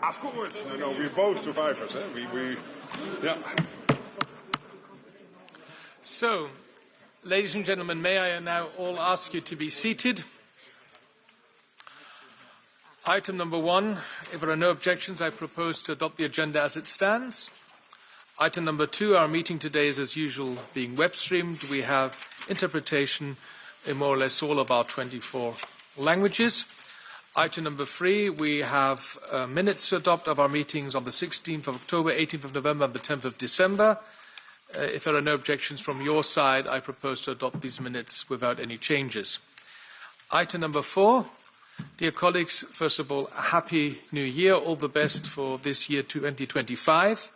Of course. No, we're both survivors. Yeah. So, ladies and gentlemen, may I now all ask you to be seated? Item number 1, if there are no objections, I propose to adopt the agenda as it stands. Item number 2, our meeting today is as usual being web streamed. We have interpretation in more or less all of our 24 languages. Item number 3, we have minutes to adopt of our meetings on the 16th of October, 18th of November and the 10th of December. If there are no objections from your side, I propose to adopt these minutes without any changes. Item number 4, dear colleagues, first of all, a happy new year, all the best for this year 2025.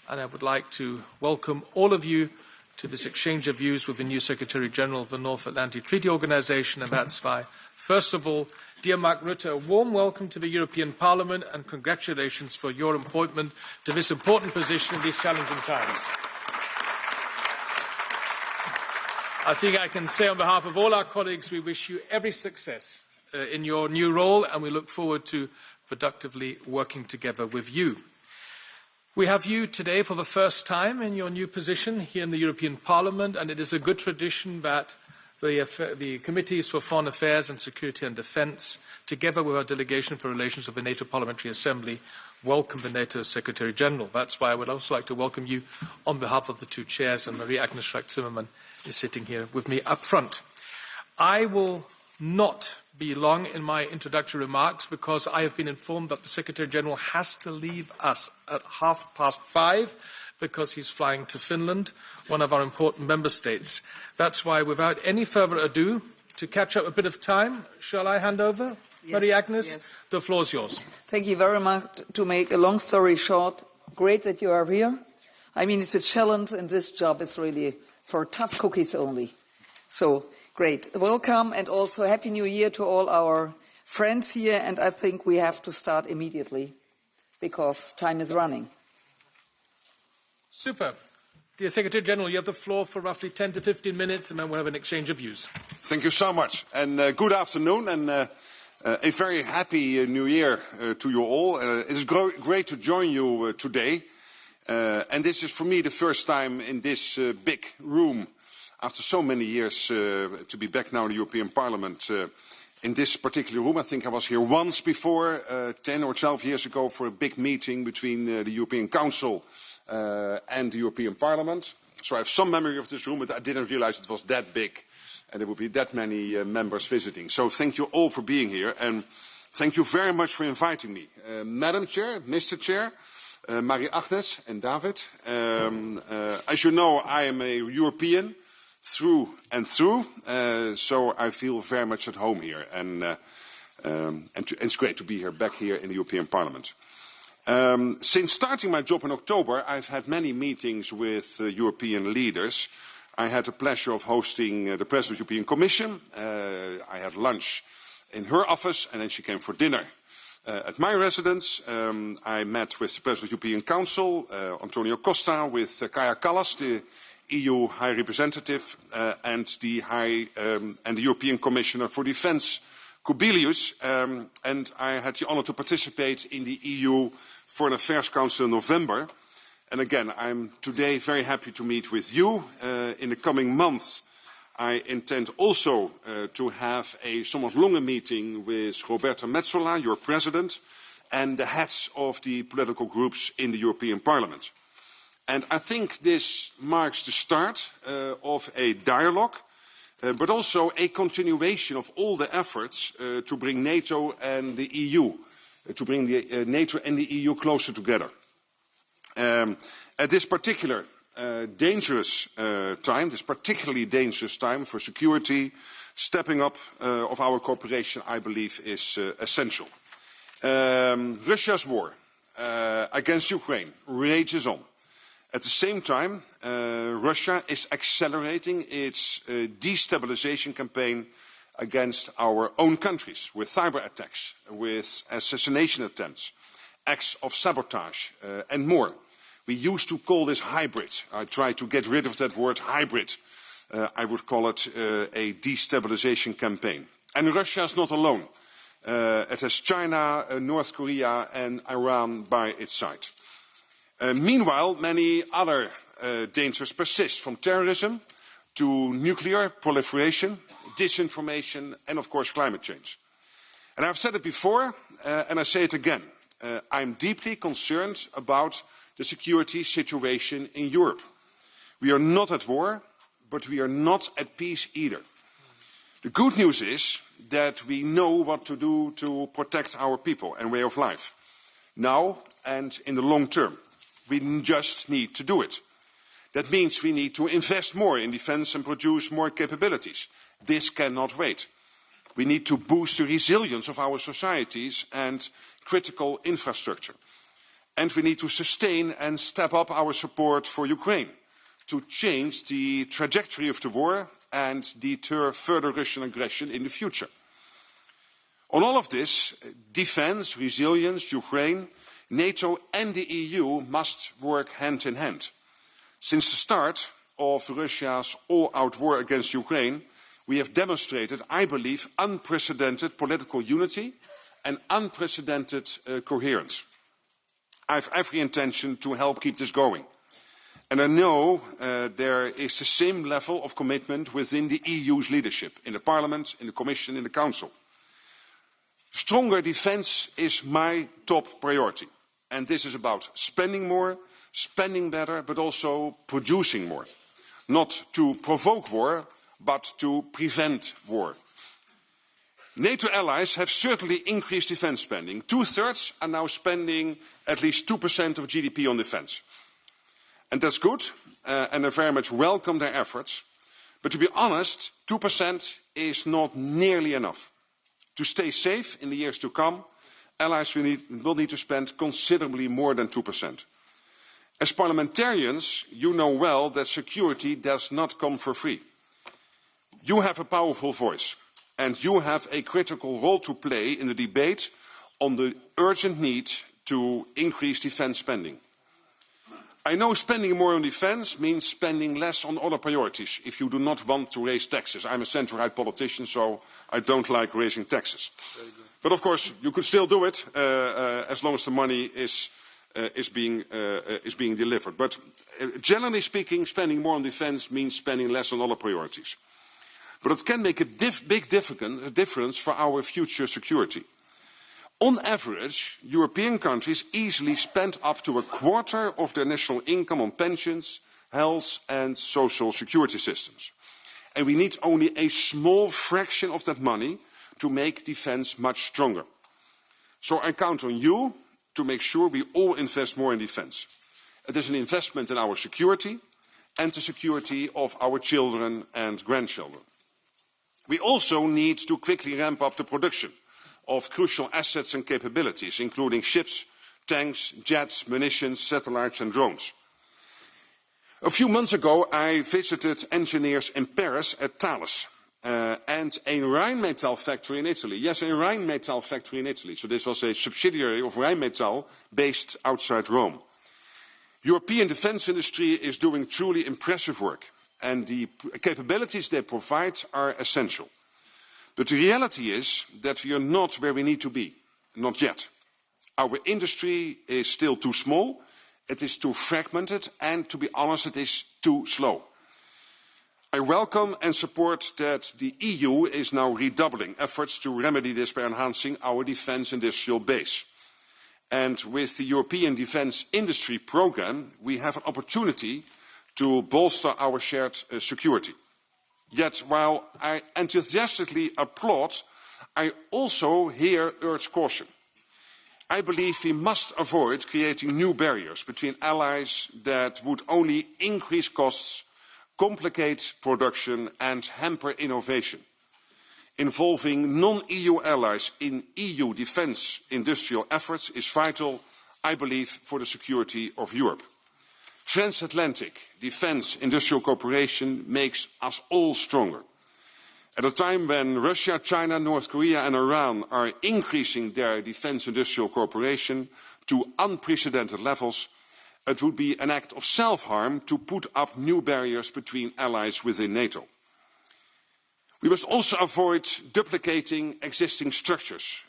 And I would like to welcome all of you to this exchange of views with the new Secretary-General of the North Atlantic Treaty Organization, and that's why, first of all, dear Mark Rutte, a warm welcome to the European Parliament and congratulations for your appointment to this important position in these challenging times. I think I can say on behalf of all our colleagues, we wish you every success in your new role, and we look forward to productively working together with you. We have you today for the first time in your new position here in the European Parliament, and it is a good tradition that the Committees for Foreign Affairs and Security and Defence, together with our Delegation for Relations of the NATO Parliamentary Assembly, welcome the NATO Secretary-General. That's why I would also like to welcome you on behalf of the two chairs, and Marie-Agnes Strack-Zimmermann is sitting here with me up front. I will not be long in my introductory remarks because I have been informed that the Secretary-General has to leave us at 5:30 because he's flying to Finland, one of our important member states. That's why, without any further ado, to catch up a bit of time, shall I hand over? Yes, Marie-Agnes, yes. The floor is yours. Thank you very much. To make a long story short, great that you are here. I mean, it's a challenge, and this job is really for tough cookies only. So, great. Welcome, and also Happy New Year to all our friends here. And I think we have to start immediately because time is running. Super. Dear Secretary-General, you have the floor for roughly 10 to 15 minutes, and then we'll have an exchange of views. Thank you so much. And good afternoon, and a very happy New Year to you all. It is great to join you today. And this is for me the first time in this big room after so many years to be back now in the European Parliament in this particular room. I think I was here once before, 10 or 12 years ago, for a big meeting between the European Council and the European Parliament. So I have some memory of this room, but I didn't realize it was that big and there would be that many members visiting. So thank you all for being here, and thank you very much for inviting me. Madam Chair, Mr. Chair, Marie-Agnes and David. As you know, I am a European through and through, so I feel very much at home here, and it's great to be here, back here in the European Parliament. Since starting my job in October, I've had many meetings with European leaders. I had the pleasure of hosting the President of the European Commission. I had lunch in her office, and then she came for dinner at my residence. I met with the President of the European Council, Antonio Costa, with Kaja Kallas, the EU High Representative, and the European Commissioner for Defence, Kubilius, and I had the honour to participate in the EU Foreign Affairs Council in November. And again, I'm today very happy to meet with you. In the coming months, I intend also to have a somewhat longer meeting with Roberta Metsola, your President, and the heads of the political groups in the European Parliament. And I think this marks the start of a dialogue, but also a continuation of all the efforts to bring NATO and the EU, to bring the NATO and the EU closer together. At this particular dangerous time, this particularly dangerous time for security, stepping up of our cooperation, I believe, is essential. Russia's war against Ukraine rages on. At the same time, Russia is accelerating its destabilization campaign against our own countries with cyber attacks, with assassination attempts, acts of sabotage, and more. We used to call this hybrid. I try to get rid of that word hybrid. I would call it a destabilization campaign. And Russia is not alone. It has China, North Korea and Iran by its side. Meanwhile, many other dangers persist, from terrorism to nuclear proliferation, disinformation and of course climate change. And I've said it before and I say it again. I'm deeply concerned about the security situation in Europe. We are not at war, but we are not at peace either. The good news is that we know what to do to protect our people and way of life, now and in the long term. We just need to do it. That means we need to invest more in defence and produce more capabilities. This cannot wait. We need to boost the resilience of our societies and critical infrastructure. And we need to sustain and step up our support for Ukraine to change the trajectory of the war and deter further Russian aggression in the future. On all of this, defence, resilience, Ukraine, NATO and the EU must work hand in hand. Since the start of Russia's all-out war against Ukraine, we have demonstrated, I believe, unprecedented political unity and unprecedented coherence. I have every intention to help keep this going. And I know there is the same level of commitment within the EU's leadership, in the Parliament, in the Commission, in the Council. Stronger defence is my top priority. And this is about spending more, spending better, but also producing more. Not to provoke war, but to prevent war. NATO allies have certainly increased defence spending. 2/3 are now spending at least 2% of GDP on defence. And that's good, and I very much welcome their efforts. But to be honest, 2% is not nearly enough. To stay safe in the years to come, allies will need to spend considerably more than 2%. As parliamentarians, you know well that security does not come for free. You have a powerful voice, and you have a critical role to play in the debate on the urgent need to increase defence spending. I know spending more on defence means spending less on other priorities if you do not want to raise taxes. I'm a centre-right politician, so I don't like raising taxes. But of course, you could still do it as long as the money is being delivered. But generally speaking, spending more on defence means spending less on other priorities. But it can make a big difference for our future security. On average, European countries easily spend up to 1/4 of their national income on pensions, health and social security systems. And we need only a small fraction of that money to make defence much stronger. So I count on you to make sure we all invest more in defence. It is an investment in our security and the security of our children and grandchildren. We also need to quickly ramp up the production of crucial assets and capabilities, including ships, tanks, jets, munitions, satellites and drones. A few months ago, I visited engineers in Paris at Thales and a Rheinmetall factory in Italy. Yes, a Rheinmetall factory in Italy. So this was a subsidiary of Rheinmetall based outside Rome. European defence industry is doing truly impressive work, and the capabilities they provide are essential. But the reality is that we are not where we need to be, not yet. Our industry is still too small, it is too fragmented, and to be honest, it is too slow. I welcome and support that the EU is now redoubling efforts to remedy this by enhancing our defence industrial base. And with the European Defence Industry Programme, we have an opportunity to bolster our shared security. Yet, while I enthusiastically applaud, I also here urge caution. I believe we must avoid creating new barriers between allies that would only increase costs, complicate production and hamper innovation. Involving non-EU allies in EU defence industrial efforts is vital, I believe, for the security of Europe. Transatlantic defence industrial cooperation makes us all stronger. At a time when Russia, China, North Korea and Iran are increasing their defence industrial cooperation to unprecedented levels, it would be an act of self-harm to put up new barriers between allies within NATO. We must also avoid duplicating existing structures.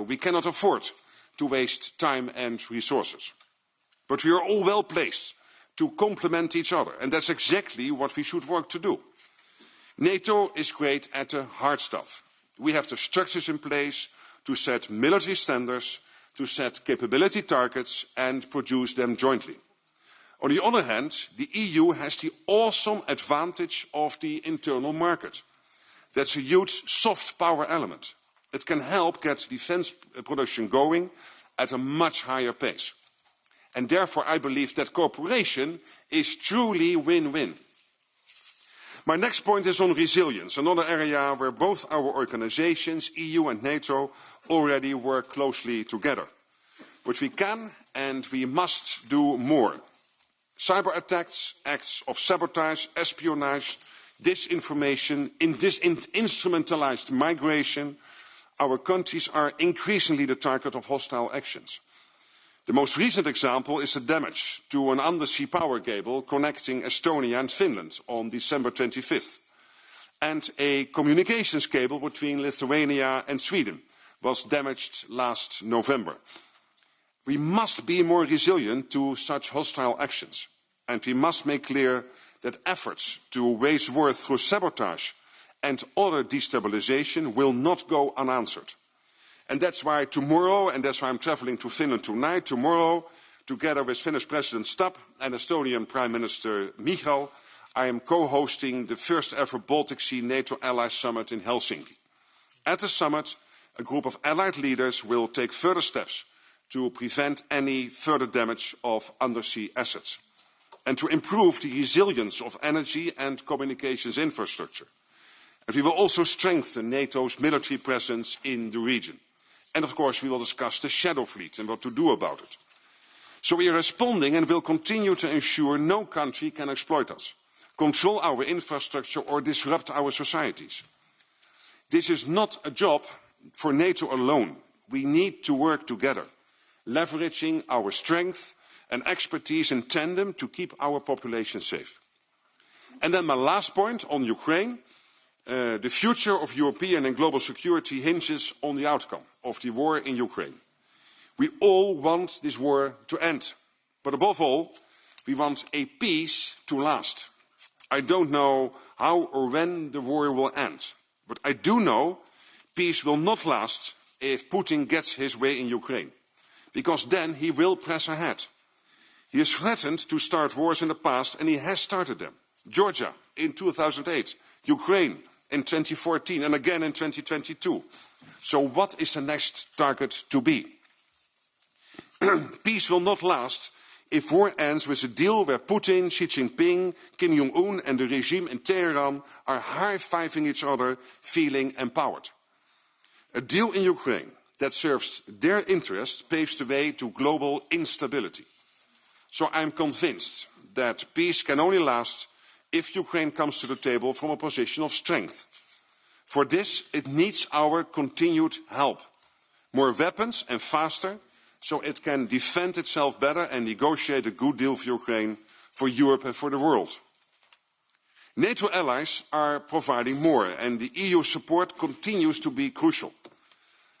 We cannot afford to waste time and resources. But we are all well placed to complement each other, and that's exactly what we should work to do. NATO is great at the hard stuff. We have the structures in place to set military standards, to set capability targets and produce them jointly. On the other hand, the EU has the awesome advantage of the internal market. That's a huge soft power element. It can help get defence production going at a much higher pace. And therefore, I believe that cooperation is truly win-win. My next point is on resilience, another area where both our organizations, EU and NATO, already work closely together. But we can and we must do more. Cyber attacks, acts of sabotage, espionage, disinformation, instrumentalized migration, our countries are increasingly the target of hostile actions. The most recent example is the damage to an undersea power cable connecting Estonia and Finland on December 25th. And a communications cable between Lithuania and Sweden was damaged last November. We must be more resilient to such hostile actions. And we must make clear that efforts to wage war through sabotage and other destabilization will not go unanswered. And that's why tomorrow, and that's why I'm traveling to Finland tonight, tomorrow, together with Finnish President Stubb and Estonian Prime Minister Michal, I am co-hosting the first ever Baltic Sea NATO Allies Summit in Helsinki. At the summit, a group of allied leaders will take further steps to prevent any further damage of undersea assets and to improve the resilience of energy and communications infrastructure. And we will also strengthen NATO's military presence in the region. And of course, we will discuss the shadow fleet and what to do about it. So we are responding and will continue to ensure no country can exploit us, control our infrastructure or disrupt our societies. This is not a job for NATO alone. We need to work together, leveraging our strength and expertise in tandem to keep our population safe. And then my last point on Ukraine. The future of European and global security hinges on the outcome of the war in Ukraine. We all want this war to end. But above all, we want a peace to last. I don't know how or when the war will end. But I do know peace will not last if Putin gets his way in Ukraine. Because then he will press ahead. He has threatened to start wars in the past and he has started them. Georgia in 2008, Ukraine in 2014 and again in 2022. So what is the next target to be? Peace will not last if war ends with a deal where Putin, Xi Jinping, Kim Jong-un and the regime in Tehran are high-fiving each other, feeling empowered. A deal in Ukraine that serves their interests paves the way to global instability. So I'm convinced that peace can only last if Ukraine comes to the table from a position of strength. For this, it needs our continued help. More weapons and faster, so it can defend itself better and negotiate a good deal for Ukraine, for Europe and for the world. NATO allies are providing more, and the EU support continues to be crucial.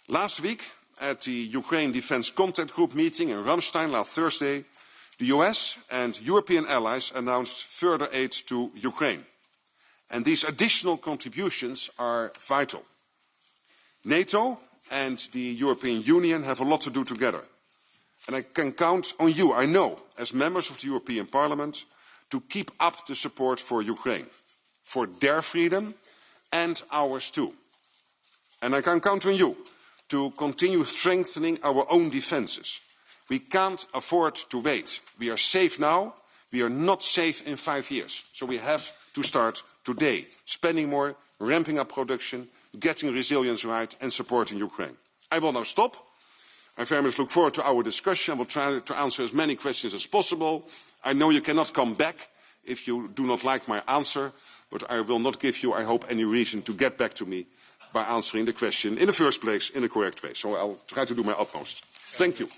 Last week, at the Ukraine Defence Contact Group meeting in Ramstein last Thursday, the US and European allies announced further aid to Ukraine. And these additional contributions are vital. NATO and the European Union have a lot to do together. And I can count on you, I know, as members of the European Parliament, to keep up the support for Ukraine, for their freedom and ours too. And I can count on you to continue strengthening our own defences. We can't afford to wait. We are safe now. We are not safe in 5 years. So we have to start today, spending more, ramping up production, getting resilience right and supporting Ukraine. I will now stop. I very much look forward to our discussion. I will try to answer as many questions as possible. I know you cannot come back if you do not like my answer, but I will not give you, I hope, any reason to get back to me by answering the question in the first place in a correct way. So I'll try to do my utmost. Thank you.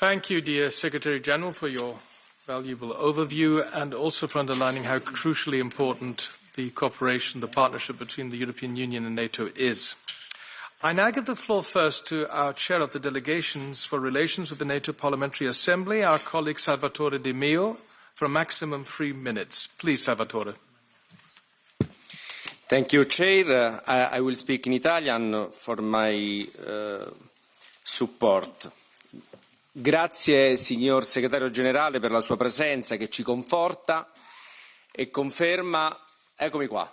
Thank you, dear Secretary General, for your valuable overview and also for underlining how crucially important the cooperation, the partnership between the European Union and NATO is. I now give the floor first to our Chair of the Delegations for Relations with the NATO Parliamentary Assembly, our colleague Salvatore De Meo, for a maximum 3 minutes. Please, Salvatore. Thank you, Chair. I will speak in Italian for my support. Grazie, signor Segretario Generale, per la sua presenza che ci conforta e conferma, eccomi qua,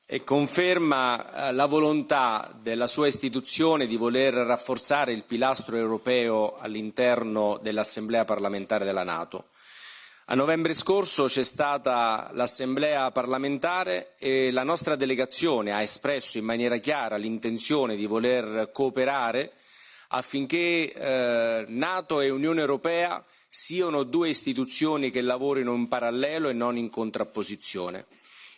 e conferma la volontà della sua istituzione di voler rafforzare il pilastro europeo all'interno dell'Assemblea parlamentare della NATO. A novembre scorso c'è stata l'Assemblea parlamentare e la nostra delegazione ha espresso in maniera chiara l'intenzione di voler cooperare affinché NATO e Unione Europea siano due istituzioni che lavorino in parallelo e non in contrapposizione.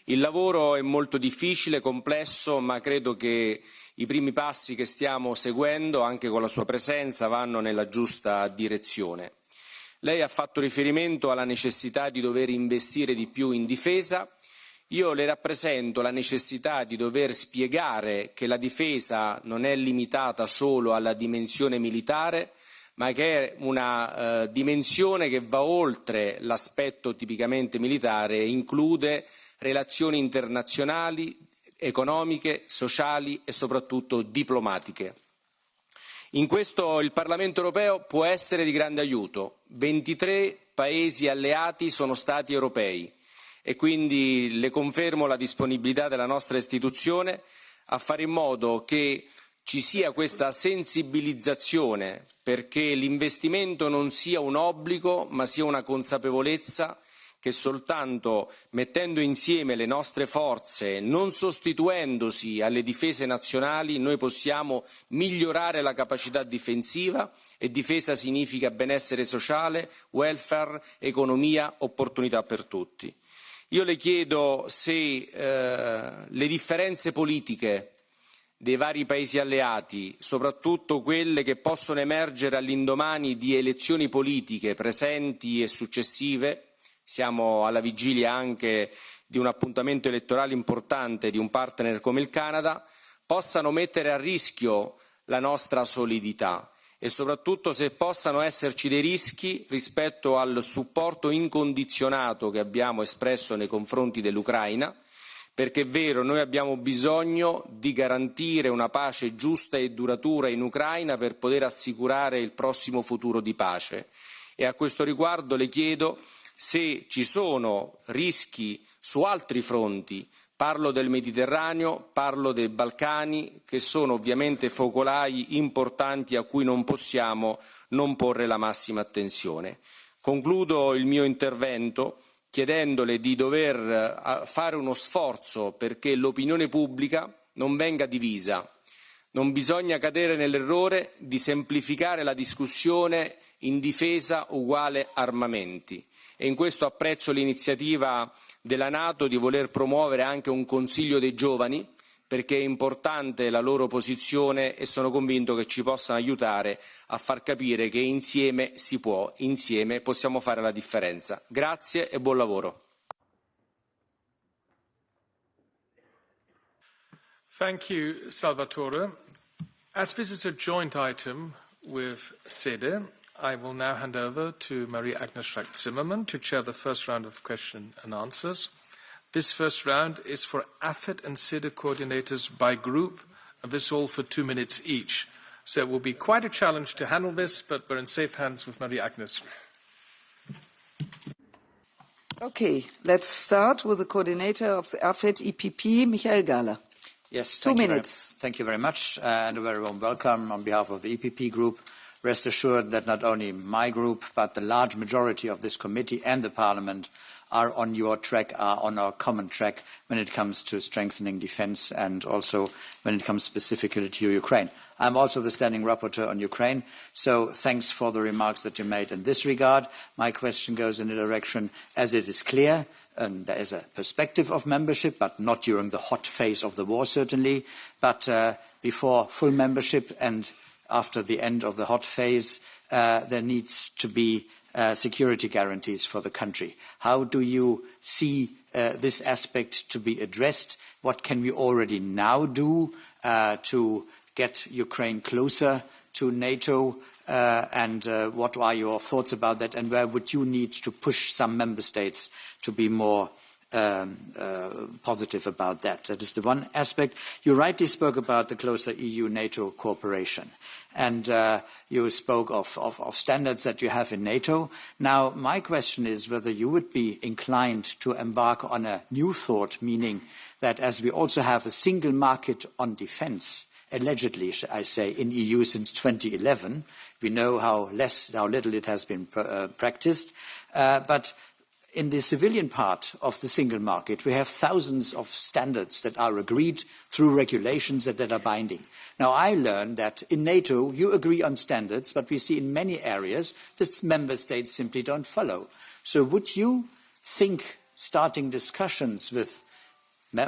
Il lavoro è molto difficile, complesso, ma credo che i primi passi che stiamo seguendo, anche con la sua presenza, vanno nella giusta direzione. Lei ha fatto riferimento alla necessità di dover investire di più in difesa. Io le rappresento la necessità di dover spiegare che la difesa non è limitata solo alla dimensione militare, ma che è una dimensione che va oltre l'aspetto tipicamente militare e include relazioni internazionali, economiche, sociali e soprattutto diplomatiche. In questo il Parlamento europeo può essere di grande aiuto. 23 Paesi alleati sono stati europei e quindi le confermo la disponibilità della nostra istituzione a fare in modo che ci sia questa sensibilizzazione perché l'investimento non sia un obbligo ma sia una consapevolezza che soltanto mettendo insieme le nostre forze, non sostituendosi alle difese nazionali, noi possiamo migliorare la capacità difensiva e difesa significa benessere sociale, welfare, economia, opportunità per tutti. Io le chiedo se le differenze politiche dei vari Paesi alleati, soprattutto quelle che possono emergere all'indomani di elezioni politiche presenti e successive, siamo alla vigilia anche di un appuntamento elettorale importante di un partner come il Canada, possano mettere a rischio la nostra solidità e soprattutto se possano esserci dei rischi rispetto al supporto incondizionato che abbiamo espresso nei confronti dell'Ucraina, perché è vero, noi abbiamo bisogno di garantire una pace giusta e duratura in Ucraina per poter assicurare il prossimo futuro di pace. E a questo riguardo le chiedo se ci sono rischi su altri fronti, parlo del Mediterraneo, parlo dei Balcani, che sono ovviamente focolai importanti a cui non possiamo non porre la massima attenzione. Concludo il mio intervento chiedendole di dover fare uno sforzo perché l'opinione pubblica non venga divisa. Non bisogna cadere nell'errore di semplificare la discussione in difesa uguale armamenti. E in questo apprezzo l'iniziativa della NATO di voler promuovere anche un Consiglio dei giovani, perché è importante la loro posizione e sono convinto che ci possano aiutare a far capire che insieme si può, insieme possiamo fare la differenza. Grazie e buon lavoro. Thank you, Salvatore. As this is a joint item with SEDE, I will now hand over to Marie-Agnes Strack-Zimmermann to chair the first round of question and answers. This first round is for AFET and SEDE coordinators by group, and this all for 2 minutes each. So it will be quite a challenge to handle this, but we're in safe hands with Marie-Agnes. Okay, let's start with the coordinator of the AFET EPP, Michael Gahler. Yes, 2 minutes. Thank you very much, and a very warm welcome on behalf of the EPP group. Rest assured that not only my group, but the large majority of this committee and the Parliament are on your track, are on our common track when it comes to strengthening defence and also when it comes specifically to Ukraine. I'm also the standing rapporteur on Ukraine, so thanks for the remarks that you made in this regard. My question goes in the direction, as it is clear, there is a perspective of membership, but not during the hot phase of the war, certainly, but before full membership and after the end of the hot phase, there needs to be security guarantees for the country. How do you see this aspect to be addressed? What can we already now do to get Ukraine closer to NATO? And what are your thoughts about that? And where would you need to push some member states to be more positive about that? That is the one aspect. You rightly spoke about the closer EU-NATO cooperation. And you spoke of standards that you have in NATO. Now, my question is whether you would be inclined to embark on a new thought, meaning that as we also have a single market on defence, allegedly, I say, in EU since 2011, we know how little it has been practiced, but in the civilian part of the single market, we have thousands of standards that are agreed through regulations that are binding. Now, I learned that in NATO, you agree on standards, but we see in many areas that member states simply don't follow. So would you think starting discussions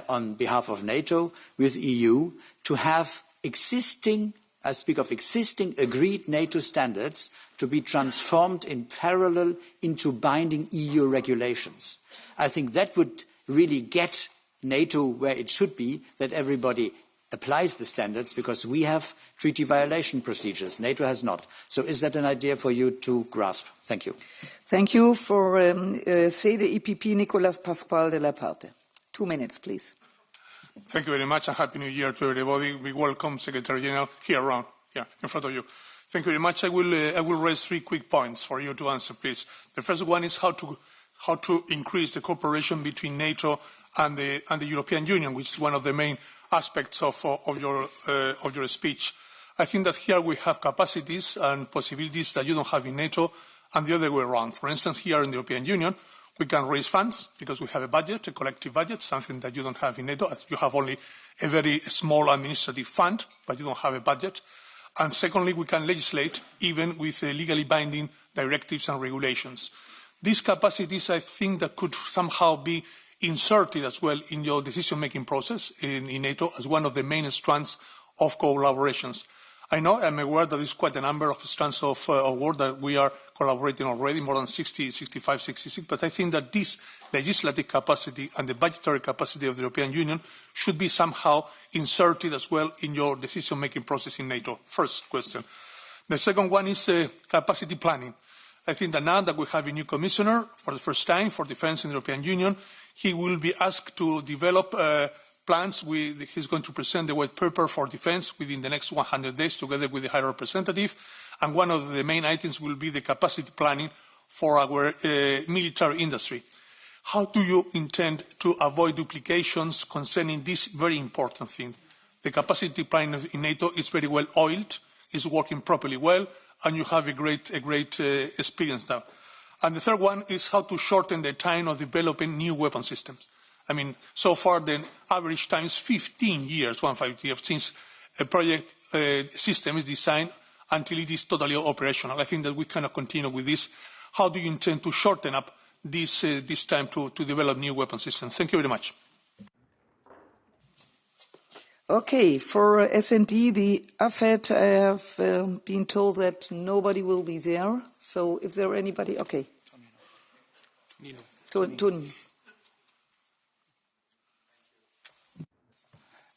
on behalf of NATO with EU to have existing, I speak of existing agreed NATO standards, to be transformed in parallel into binding EU regulations? I think that would really get NATO where it should be, that everybody applies the standards, because we have treaty violation procedures. NATO has not. So is that an idea for you to grasp? Thank you. Thank you. For Sede EPP, Nicolas Pascual de la Parte. 2 minutes, please. Thank you very much, and Happy New Year to everybody. We welcome Secretary General here around, in front of you. Thank you very much. I will raise 3 quick points for you to answer, please. The first one is how to increase the cooperation between NATO and the European Union, which is one of the main aspects of your speech. I think that here we have capacities and possibilities that you don't have in NATO, and the other way around. For instance, here in the European Union, we can raise funds because we have a budget, a collective budget, something that you don't have in NATO. You have only a very small administrative fund, but you don't have a budget. And secondly, we can legislate even with legally binding directives and regulations. These capacities, I think, that could somehow be inserted as well in your decision-making process in NATO as one of the main strands of collaborations. I'm aware that there's quite a number of strands of work that we are collaborating already, more than 60, 65, 66, but I think that this legislative capacity and the budgetary capacity of the European Union should be somehow inserted as well in your decision-making process in NATO. First question. The second one is capacity planning. I think that now that we have a new commissioner for the first time for defence in the European Union, he will be asked to develop plans. He's going to present the white paper for defence within the next 100 days together with the High Representative. And one of the main items will be the capacity planning for our military industry. How do you intend to avoid duplications concerning this very important thing? The capacity planning in NATO is very well oiled, is working properly well, and you have a great experience now. And the third one is how to shorten the time of developing new weapon systems. I mean, so far the average time is 15 years, 15 years, since a project system is designed until it is totally operational. I think that we cannot continue with this. How do you intend to shorten up this time to develop new weapon systems? Thank you very much. Okay, for S&D, the AFET, I have been told that nobody will be there. So if there anybody, okay. Tonino.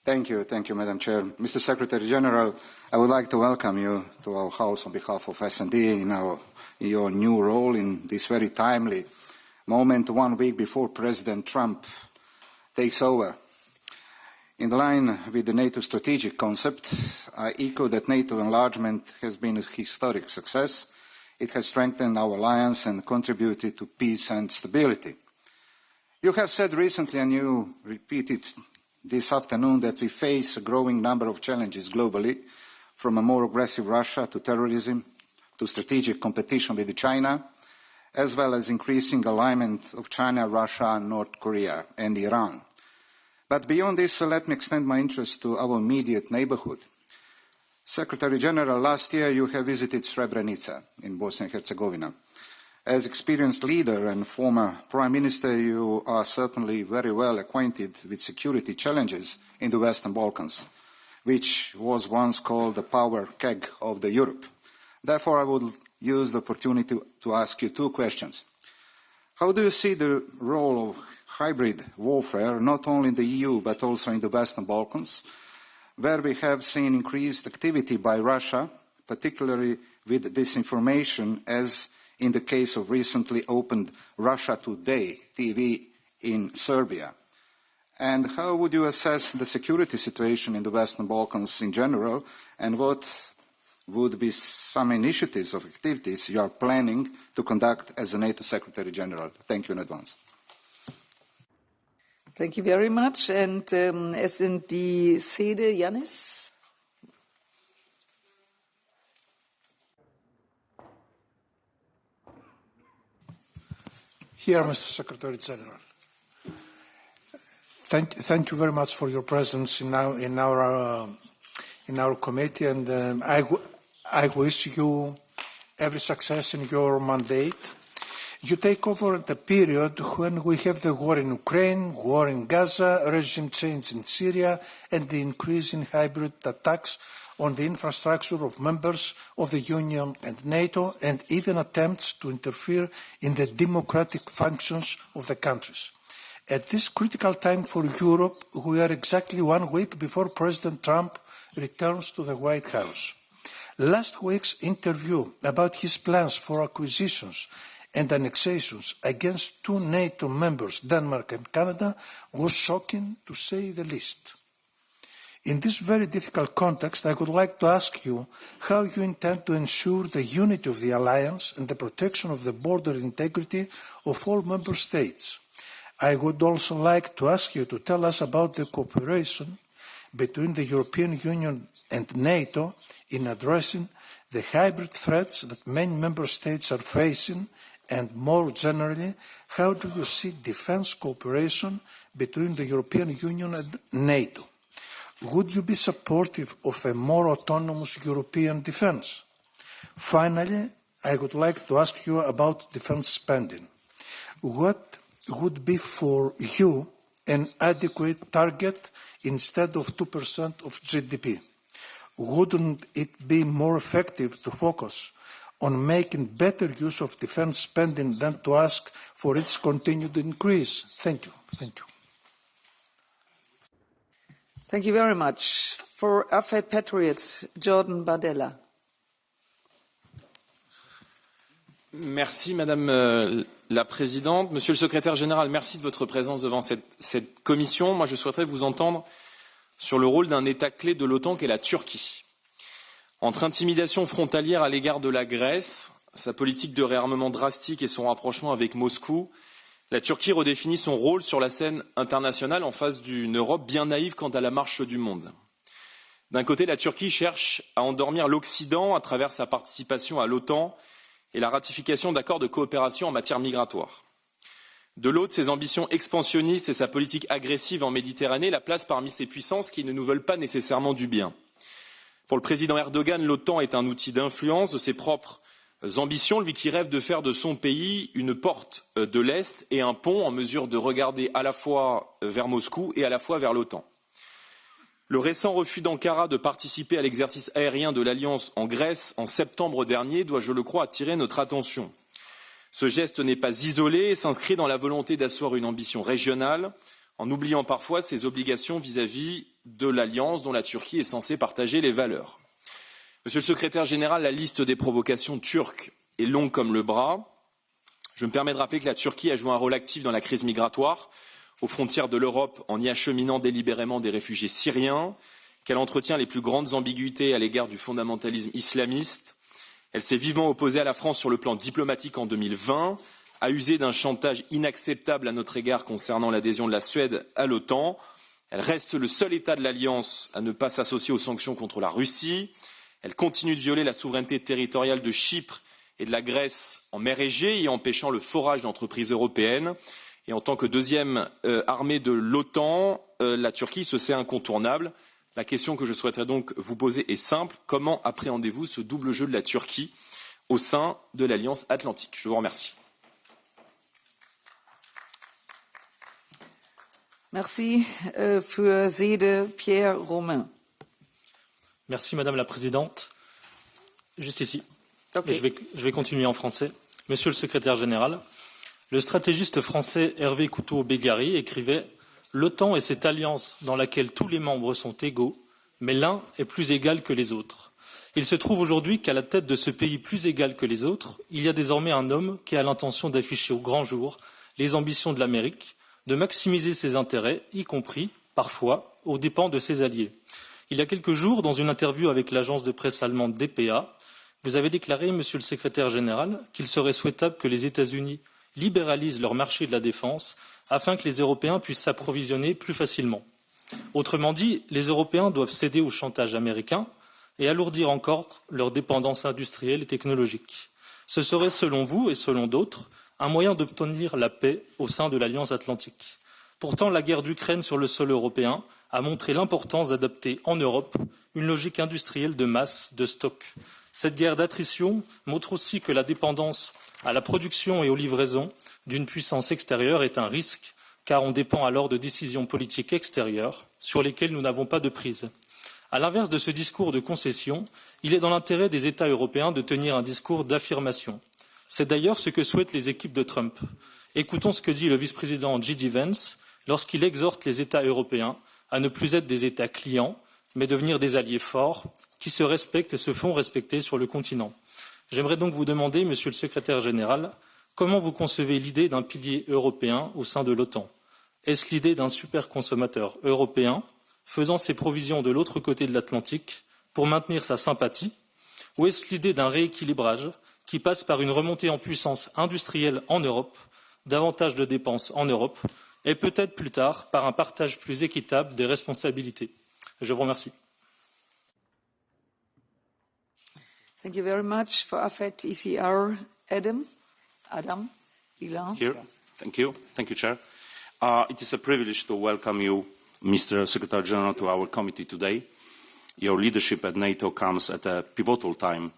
Thank you, Madam Chair. Mr. Secretary General, I would like to welcome you to our House on behalf of S&D in your new role in this very timely moment, 1 week before President Trump takes over. In line with the NATO strategic concept, I echo that NATO enlargement has been a historic success. It has strengthened our alliance and contributed to peace and stability. You have said recently, and you repeated this afternoon, that we face a growing number of challenges globally, from a more aggressive Russia to terrorism, to strategic competition with China, as well as increasing alignment of China, Russia, North Korea and Iran. But beyond this, let me extend my interest to our immediate neighbourhood. Secretary General, last year you have visited Srebrenica in Bosnia and Herzegovina. As experienced leader and former Prime Minister, you are certainly very well acquainted with security challenges in the Western Balkans. which was once called the power keg of the Europe. Therefore, I would use the opportunity to ask you two questions. How do you see the role of hybrid warfare, not only in the EU, but also in the Western Balkans, where we have seen increased activity by Russia, particularly with disinformation, as in the case of recently opened Russia Today TV in Serbia? And how would you assess the security situation in the Western Balkans in general, and what would be some initiatives or activities you are planning to conduct as a NATO Secretary General? Thank you in advance. Thank you very much. And SD Sede, Yanis. Here, Mr. Secretary General. Thank you very much for your presence in our committee, and I wish you every success in your mandate. You take over at a period when we have the war in Ukraine, war in Gaza, regime change in Syria, and the increase in hybrid attacks on the infrastructure of members of the Union and NATO, and even attempts to interfere in the democratic functions of the countries. At this critical time for Europe, we are exactly 1 week before President Trump returns to the White House. Last week's interview about his plans for acquisitions and annexations against 2 NATO members, Denmark and Canada, was shocking to say the least. In this very difficult context, I would like to ask you how you intend to ensure the unity of the alliance and the protection of the border integrity of all member states. I would also like to ask you to tell us about the cooperation between the European Union and NATO in addressing the hybrid threats that many member states are facing, and more generally, how do you see defence cooperation between the European Union and NATO? Would you be supportive of a more autonomous European defence? Finally, I would like to ask you about defence spending. What would be for you an adequate target instead of 2% of GDP? Wouldn't it be more effective to focus on making better use of defence spending than to ask for its continued increase? Thank you. Thank you. Thank you very much. For AFET Patriots, Jordan Bardella. Merci Madame la Présidente. Monsieur le Secrétaire Général, merci de votre présence devant cette commission. Moi, je souhaiterais vous entendre sur le rôle d'un État clé de l'OTAN qu'est la Turquie. Entre intimidation frontalière à l'égard de la Grèce, sa politique de réarmement drastique et son rapprochement avec Moscou, la Turquie redéfinit son rôle sur la scène internationale en face d'une Europe bien naïve quant à la marche du monde. D'un côté, la Turquie cherche à endormir l'Occident à travers sa participation à l'OTAN et la ratification d'accords de coopération en matière migratoire. De l'autre, ses ambitions expansionnistes et sa politique agressive en Méditerranée la placent parmi ces puissances qui ne nous veulent pas nécessairement du bien. Pour le président Erdogan, l'OTAN est un outil d'influence de ses propres ambitions, lui qui rêve de faire de son pays une porte de l'Est et un pont en mesure de regarder à la fois vers Moscou et à la fois vers l'OTAN. Le récent refus d'Ankara de participer à l'exercice aérien de l'Alliance en Grèce en septembre dernier doit, je le crois, attirer notre attention. Ce geste n'est pas isolé et s'inscrit dans la volonté d'asseoir une ambition régionale, en oubliant parfois ses obligations vis-à-vis de l'Alliance dont la Turquie est censée partager les valeurs. Monsieur le Secrétaire général, la liste des provocations turques est longue comme le bras. Je me permets de rappeler que la Turquie a joué un rôle actif dans la crise migratoire, aux frontières de l'Europe en y acheminant délibérément des réfugiés syriens, qu'elle entretient les plus grandes ambiguïtés à l'égard du fondamentalisme islamiste. Elle s'est vivement opposée à la France sur le plan diplomatique en 2020, a usé d'un chantage inacceptable à notre égard concernant l'adhésion de la Suède à l'OTAN. Elle reste le seul État de l'Alliance à ne pas s'associer aux sanctions contre la Russie. Elle continue de violer la souveraineté territoriale de Chypre et de la Grèce en mer Égée y empêchant le forage d'entreprises européennes. Et en tant que deuxième armée de l'OTAN, la Turquie se sait incontournable. La question que je souhaiterais donc vous poser est simple. Comment appréhendez-vous ce double jeu de la Turquie au sein de l'Alliance Atlantique? Je vous remercie. Merci. Für Sede, Pierre Romain. Merci Madame la Présidente. Juste ici. Okay. Et je vais continuer en français. Monsieur le Secrétaire général, le stratégiste français Hervé Couteau-Bégari écrivait « L'OTAN est cette alliance dans laquelle tous les membres sont égaux, mais l'un est plus égal que les autres. Il se trouve aujourd'hui qu'à la tête de ce pays plus égal que les autres, il y a désormais un homme qui a l'intention d'afficher au grand jour les ambitions de l'Amérique, de maximiser ses intérêts, y compris, parfois, aux dépens de ses alliés. Il y a quelques jours, dans une interview avec l'agence de presse allemande DPA, vous avez déclaré, Monsieur le Secrétaire général, qu'il serait souhaitable que les États-Unis libéralisent leur marché de la défense afin que les Européens puissent s'approvisionner plus facilement. Autrement dit, les Européens doivent céder au chantage américain et alourdir encore leur dépendance industrielle et technologique. Ce serait, selon vous et selon d'autres, un moyen d'obtenir la paix au sein de l'Alliance atlantique. Pourtant, la guerre d'Ukraine sur le sol européen a montré l'importance d'adopter en Europe une logique industrielle de masse, de stock. Cette guerre d'attrition montre aussi que la dépendance à la production et aux livraisons d'une puissance extérieure est un risque, car on dépend alors de décisions politiques extérieures sur lesquelles nous n'avons pas de prise. À l'inverse de ce discours de concession, il est dans l'intérêt des États européens de tenir un discours d'affirmation. C'est d'ailleurs ce que souhaitent les équipes de Trump. Écoutons ce que dit le vice-président J.D. Vance lorsqu'il exhorte les États européens à ne plus être des États clients, mais devenir des alliés forts qui se respectent et se font respecter sur le continent. J'aimerais donc vous demander, Monsieur le Secrétaire général, comment vous concevez l'idée d'un pilier européen au sein de l'OTAN? Est-ce l'idée d'un superconsommateur européen faisant ses provisions de l'autre côté de l'Atlantique pour maintenir sa sympathie, ou est-ce l'idée d'un rééquilibrage qui passe par une remontée en puissance industrielle en Europe, davantage de dépenses en Europe, et peut-être plus tard par un partage plus équitable des responsabilités? Je vous remercie. Thank you very much. For AFET ECR, Adam Bilan. Here. Thank you. Thank you, Chair. It is a privilege to welcome you, Mr. Secretary General, to our committee today. Your leadership at NATO comes at a pivotal time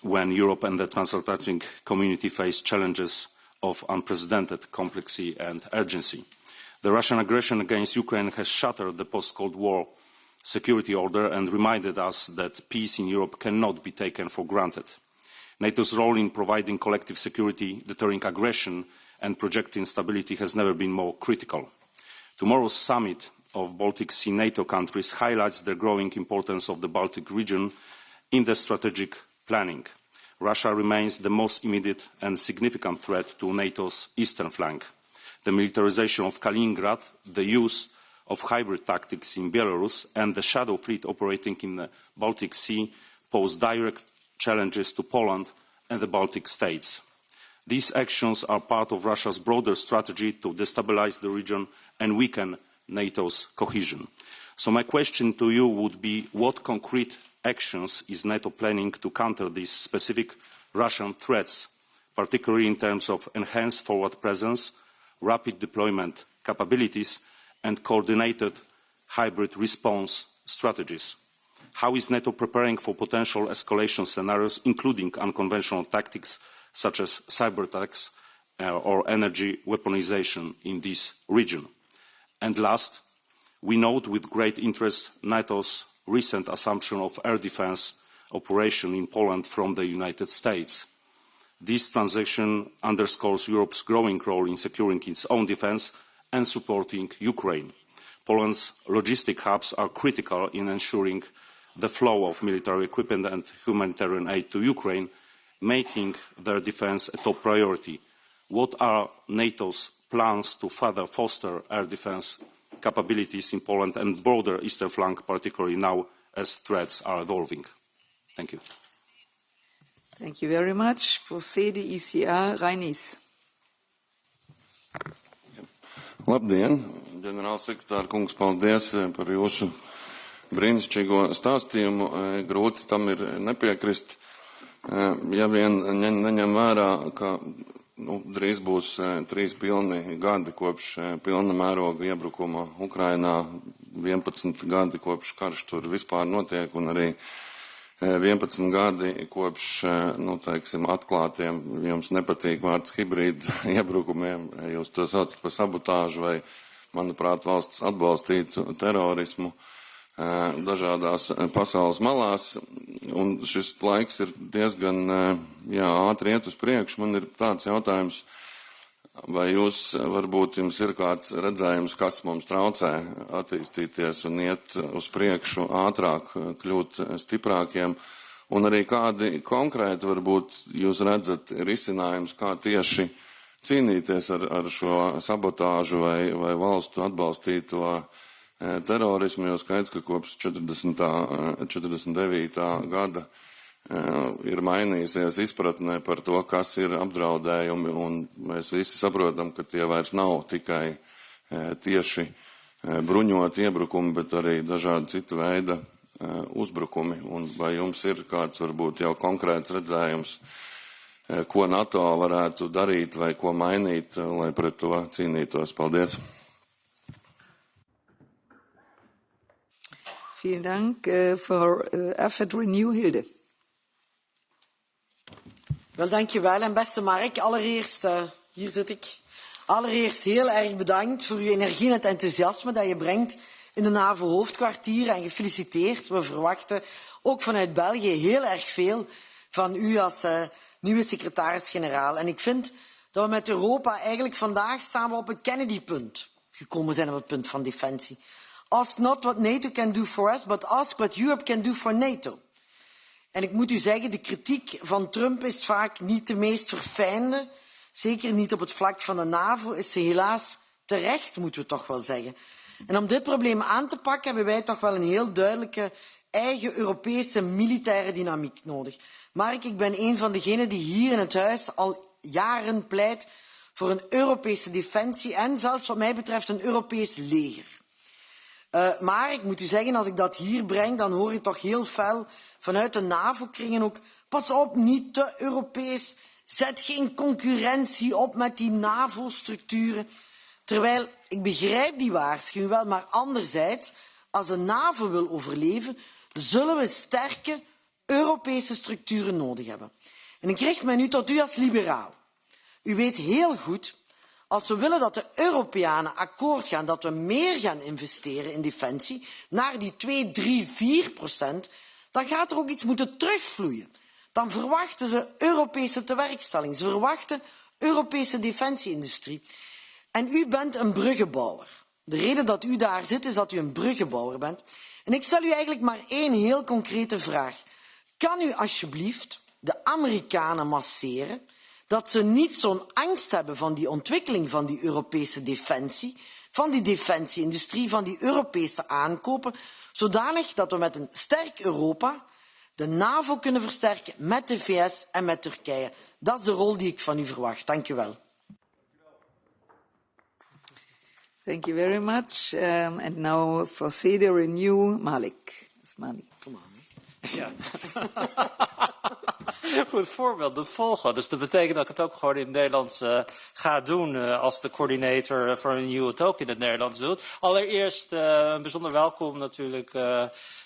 when Europe and the transatlantic community face challenges of unprecedented complexity and urgency. The Russian aggression against Ukraine has shattered the post-Cold War security order and reminded us that peace in Europe cannot be taken for granted. NATO's role in providing collective security, deterring aggression and projecting stability has never been more critical. Tomorrow's summit of Baltic Sea NATO countries highlights the growing importance of the Baltic region in the strategic planning. Russia remains the most immediate and significant threat to NATO's eastern flank. The militarization of Kaliningrad, the use of hybrid tactics in Belarus, and the shadow fleet operating in the Baltic Sea pose direct challenges to Poland and the Baltic states. These actions are part of Russia's broader strategy to destabilize the region and weaken NATO's cohesion. So my question to you would be, what concrete actions is NATO planning to counter these specific Russian threats, particularly in terms of enhanced forward presence, rapid deployment capabilities, and coordinated hybrid response strategies? How is NATO preparing for potential escalation scenarios, including unconventional tactics such as cyber attacks or energy weaponization in this region? And last, we note with great interest NATO's recent assumption of air defense operation in Poland from the United States. This transaction underscores Europe's growing role in securing its own defense and supporting Ukraine. Poland's logistic hubs are critical in ensuring the flow of military equipment and humanitarian aid to Ukraine, making their defense a top priority. What are NATO's plans to further foster air defense capabilities in Poland and broader eastern flank, particularly now as threats are evolving? Thank you. Thank you very much. For CDECR, Reinis. Labdien, ģenerālsekretāra kungs, paldies par jūsu brīnišķīgo stāstījumu. Grūti tam ir nepiekrist, ja vien neņem vērā, ka drīz būs 3 pilni gadi kopš pilna mēroga iebrukuma Ukrainā, 11 gadi kopš karš tur vispār notiek un arī 11 gadi kopš, teiksim, atklātiem, jums nepatīk vārds hibrīda iebrukumiem, jūs to saucat par sabotāžu vai, manuprāt, valsts atbalstītu terorismu. dažādās pasaules malās, un šis laiks ir diezgan ātri iet uz priekšu. Man ir tāds jautājums, vai varbūt jums ir kāds redzējums, kas mums traucē attīstīties un iet uz priekšu ātrāk, kļūt stiprākiem, un arī kādi konkrēti varbūt jūs redzat risinājums, kā tieši cīnīties ar šo sabotāžu vai valstu atbalstīto terorismu, jo skaidrs, ka kopš 49. gada ir mainījusies izpratne par to, kas ir apdraudējumi, un mēs visi saprotam, ka tie vairs nav tikai tieši bruņoti iebrukumi, bet arī dažādi citu veida uzbrukumi. Un vai jums ir kāds varbūt jau konkrēts redzējums, ko NATO varētu darīt vai ko mainīt, lai pret to cīnītos? Paldies! Vielen Dank voor FPV Renew, Hilde. Wel, dankjewel. En beste Mark, allereerst, hier zit ik, allereerst heel erg bedankt voor uw energie en het enthousiasme dat je brengt in de NAVO-hoofdkwartieren en gefeliciteerd. We verwachten ook vanuit België heel erg veel van u als nieuwe secretaris-generaal. En ik vind dat we met Europa eigenlijk vandaag staan we op het Kennedy-punt gekomen zijn, op het punt van defensie. Ask not what NATO can do for us, but ask what Europe can do for NATO. En ik moet u zeggen, de kritiek van Trump is vaak niet de meest verfijnde. Zeker niet op het vlak van de NAVO is ze helaas terecht, moeten we toch wel zeggen. En om dit probleem aan te pakken hebben wij toch wel een heel duidelijke eigen Europese militaire dynamiek nodig. Mark, ik ben een van degenen die hier in het huis al jaren pleit voor een Europese defensie en zelfs wat mij betreft een Europees leger. Maar ik moet u zeggen, als ik dat hier breng, dan hoor je toch heel fel vanuit de NAVO-kringen ook, pas op, niet te Europees, zet geen concurrentie op met die NAVO-structuren. Terwijl, ik begrijp die waarschuwing wel, maar anderzijds, als de NAVO wil overleven, zullen we sterke Europese structuren nodig hebben. En ik richt mij nu tot u als liberaal. U weet heel goed, als we willen dat de Europeanen akkoord gaan, dat we meer gaan investeren in defensie, naar die 2, 3, 4%, dan gaat er ook iets moeten terugvloeien. Dan verwachten ze Europese tewerkstelling. Ze verwachten Europese defensieindustrie. En u bent een bruggenbouwer. De reden dat u daar zit, is dat u een bruggenbouwer bent. En ik stel u eigenlijk maar één heel concrete vraag. Kan u alsjeblieft de Amerikanen masseren dat ze niet zo'n angst hebben van die ontwikkeling van die Europese defensie, van die defensieindustrie, van die Europese aankopen, zodanig dat we met een sterk Europa de NAVO kunnen versterken met de VS en met Turkije. Dat is de rol die ik van u verwacht. Dank u wel. Thank you very much. And now for CD Renew, Malik. Come on. Ja. Goed voorbeeld, dat volgen. Dus dat betekent dat ik het ook gewoon in het Nederlands ga doen als de coördinator voor Renew het ook in het Nederlands doet. Allereerst een bijzonder welkom natuurlijk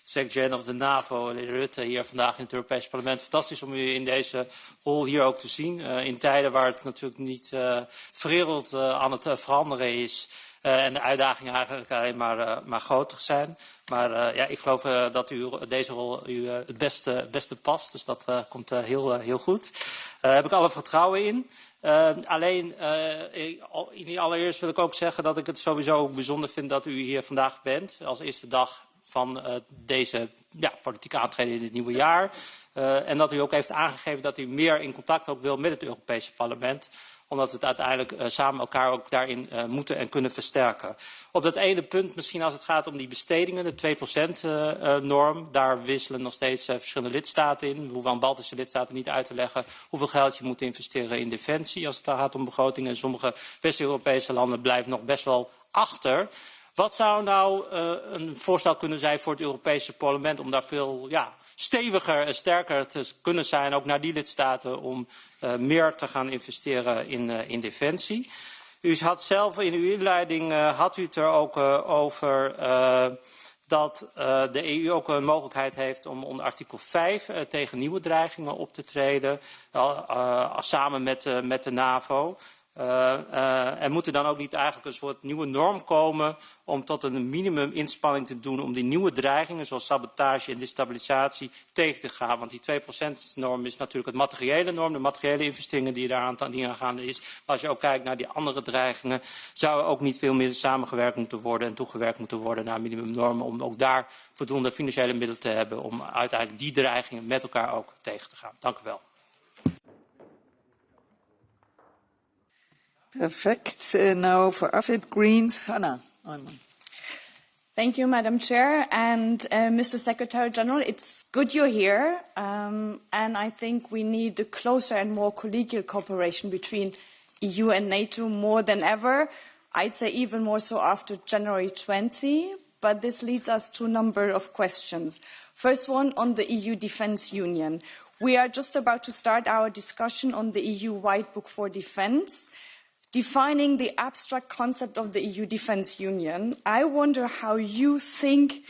secretary-generaal of de NAVO, Rutte, hier vandaag in het Europees Parlement. Fantastisch om u in deze rol hier ook te zien. In tijden waar het natuurlijk niet de wereld aan het veranderen is. En de uitdagingen eigenlijk alleen maar groter zijn. Maar ja, ik geloof dat deze rol u het beste past. Dus dat komt heel goed. Daar heb ik alle vertrouwen in. Allereerst wil ik ook zeggen dat ik het sowieso bijzonder vind dat u hier vandaag bent. Als eerste dag van deze politieke aantreden in het nieuwe jaar. En dat u ook heeft aangegeven dat u meer in contact ook wil met het Europese Parlement. Omdat we het uiteindelijk samen elkaar ook daarin moeten en kunnen versterken. Op dat ene punt, misschien als het gaat om die bestedingen, de 2% norm, daar wisselen nog steeds verschillende lidstaten in. We hoeven aan Baltische lidstaten niet uit te leggen hoeveel geld je moet investeren in defensie als het gaat om begrotingen. Sommige West-Europese landen blijven nog best wel achter. Wat zou nou een voorstel kunnen zijn voor het Europese Parlement om daar veel steviger en sterker te kunnen zijn, ook naar die lidstaten, om meer te gaan investeren in defensie. U had zelf in uw inleiding had u het er ook over dat de EU ook een mogelijkheid heeft om onder artikel 5 tegen nieuwe dreigingen op te treden, samen met de NAVO. Er moet er dan ook niet eigenlijk een soort nieuwe norm komen om tot een minimum inspanning te doen om die nieuwe dreigingen zoals sabotage en destabilisatie tegen te gaan. Want die 2% norm is natuurlijk het materiële norm, de materiële investeringen die aan gaande is. Maar als je ook kijkt naar die andere dreigingen, zou er ook niet veel meer samengewerkt moeten worden en toegewerkt moeten worden naar minimumnormen om ook daar voldoende financiële middelen te hebben om uiteindelijk die dreigingen met elkaar ook tegen te gaan. Dank u wel. Perfect. Now for AFID Greens, Hannah. Thank you, Madam Chair. And Mr. Secretary General, it's good you're here. And I think we need a closer and more collegial cooperation between EU and NATO more than ever. I'd say even more so after January 20. But this leads us to a number of questions. First one on the EU Defence Union. We are just about to start our discussion on the EU White Book for Defence. Defining the abstract concept of the EU Defence Union, I wonder how you think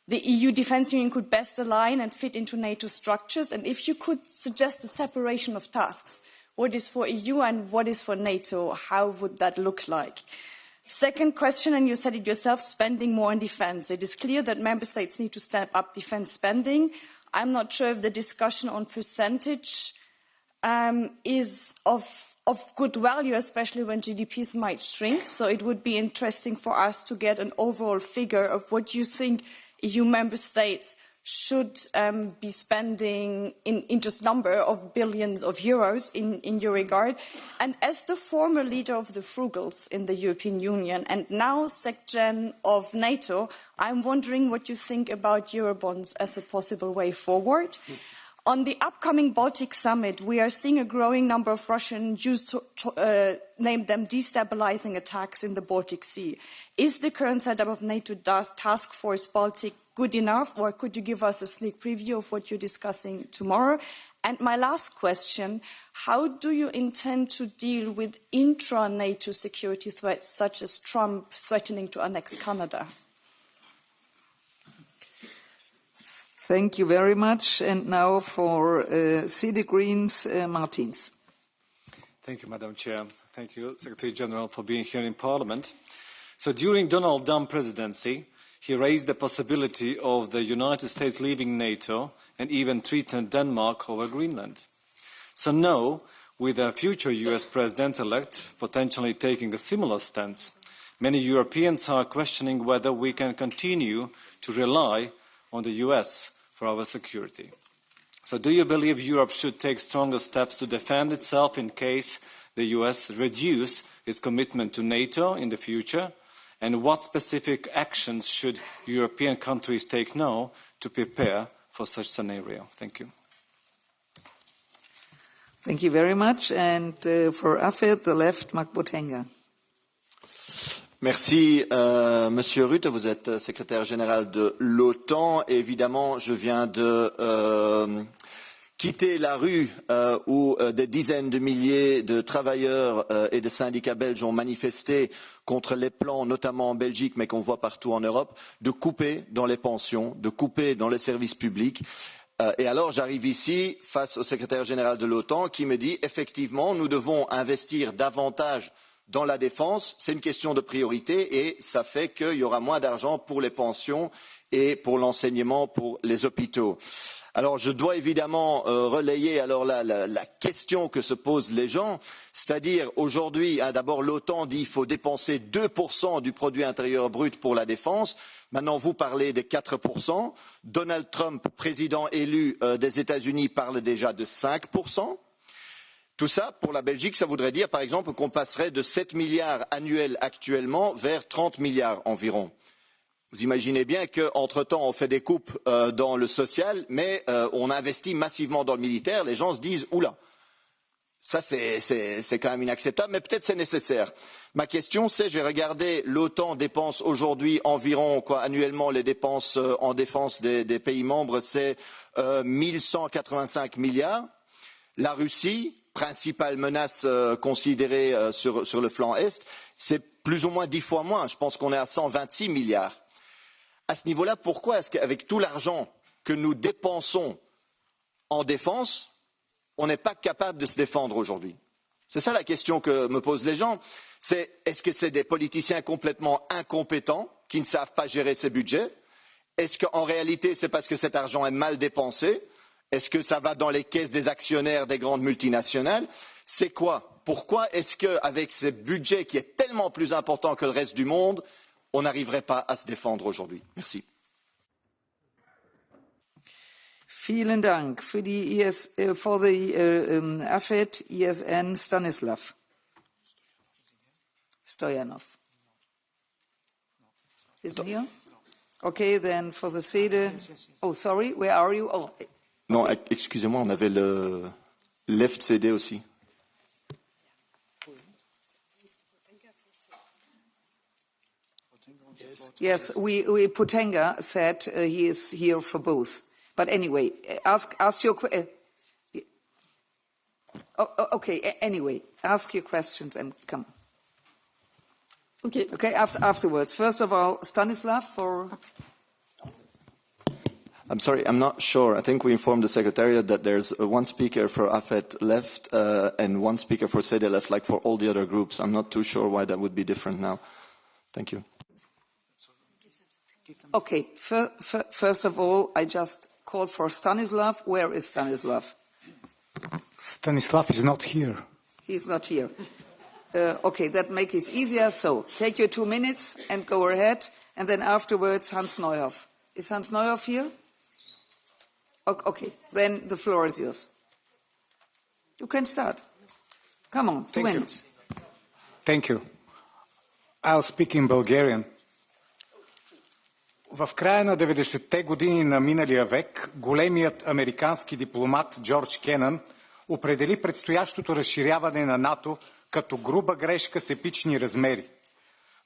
the EU Defence Union could best align and fit into NATO structures, and if you could suggest a separation of tasks. What is for EU and what is for NATO? How would that look like? Second question, and you said it yourself, spending more on defence. It is clear that member states need to step up defence spending. I'm not sure if the discussion on percentage is of good value, especially when GDPs might shrink. So it would be interesting for us to get an overall figure of what you think EU member states should be spending in just number of billions of euros in your regard. And as the former leader of the Frugals in the European Union and now SecGen of NATO, I'm wondering what you think about Eurobonds as a possible way forward. On the upcoming Baltic summit, we are seeing a growing number of Russian Jews name them destabilizing attacks in the Baltic Sea. Is the current setup of NATO Task Force Baltic good enough, or could you give us a sneak preview of what you're discussing tomorrow? And my last question, how do you intend to deal with intra-NATO security threats, such as Trump threatening to annex Canada? Thank you very much. And now for CD Greens, Martins. Thank you, Madam Chair. Thank you, Secretary General, for being here in Parliament. So during Donald Trump's presidency, he raised the possibility of the United States leaving NATO and even threatened Denmark over Greenland. So now, with a future US President-elect potentially taking a similar stance, many Europeans are questioning whether we can continue to rely on the US for our security. So do you believe Europe should take stronger steps to defend itself in case the US reduce its commitment to NATO in the future? And what specific actions should European countries take now to prepare for such scenario? Thank you. Thank you very much. And for AFED, the left, Mark Botenga. Merci, Monsieur Rutte. Vous êtes secrétaire général de l'OTAN. Évidemment, je viens de quitter la rue où des dizaines de milliers de travailleurs et de syndicats belges ont manifesté contre les plans, notamment en Belgique, mais qu'on voit partout en Europe, de couper dans les pensions, de couper dans les services publics. Et alors, j'arrive ici face au secrétaire général de l'OTAN qui me dit, effectivement, nous devons investir davantage dans la défense, c'est une question de priorité et ça fait qu'il y aura moins d'argent pour les pensions et pour l'enseignement, pour les hôpitaux. Alors je dois évidemment relayer alors la question que se posent les gens, c'est-à-dire aujourd'hui, d'abord l'OTAN dit qu'il faut dépenser 2% du produit intérieur brut pour la défense. Maintenant vous parlez de 4%. Donald Trump, président élu des États-Unis, parle déjà de 5%. Tout ça, pour la Belgique, ça voudrait dire, par exemple, qu'on passerait de 7 milliards annuels actuellement vers 30 milliards environ. Vous imaginez bien qu'entre-temps, on fait des coupes dans le social, mais on investit massivement dans le militaire. Les gens se disent « Oula, ça c'est quand même inacceptable, mais peut-être c'est nécessaire ». Ma question, c'est, j'ai regardé, l'OTAN dépense aujourd'hui environ, annuellement, les dépenses en défense des pays membres, c'est 1185 milliards. La Russie, principale menace considérée sur le flanc Est, c'est plus ou moins 10 fois moins. Je pense qu'on est à 126 milliards. À ce niveau-là, pourquoi est-ce qu'avec tout l'argent que nous dépensons en défense, on n'est pas capable de se défendre aujourd'hui? C'est ça la question que me posent les gens. Est-ce que c'est des politiciens complètement incompétents qui ne savent pas gérer ces budgets? Est-ce qu'en réalité, c'est parce que cet argent est mal dépensé? Est-ce que ça va dans les caisses des actionnaires des grandes multinationales? C'est quoi? Pourquoi est-ce qu'avec ce budget qui est tellement plus important que le reste du monde, on n'arriverait pas à se défendre aujourd'hui? Merci. Vielen Dank. For the AFET, ESN, Stanislav Stoyanov. Isn't here? Okay, then for the SEDE. Oh, sorry, where are you? Oh. Non, excusez-moi, on avait le Left CD aussi. Yes, Potenga said he is here for both. But anyway, ask your okay. Anyway, ask your questions and come. Okay. Okay. Afterwards. First of all, Stanislav for. I'm sorry, I'm not sure. I think we informed the Secretariat that there's one speaker for AFET left and one speaker for SEDE left, like for all the other groups. I'm not too sure why that would be different now. Thank you. Okay. First of all, I just called for Stanislav. Where is Stanislav? Stanislav is not here. He's not here. Okay, that makes it easier. So take your 2 minutes and go ahead. And then afterwards, Hans Neuhoff. Is Hans Neuhoff here? Okay, then the floor is yours. You can start. Come on, 2 minutes. Thank you. I'll speak in Bulgarian. В края на 90-те години на миналия век големият американски дипломат Джордж Кенън определи предстоящото разширяване на НАТО като груба грешка с епични размери.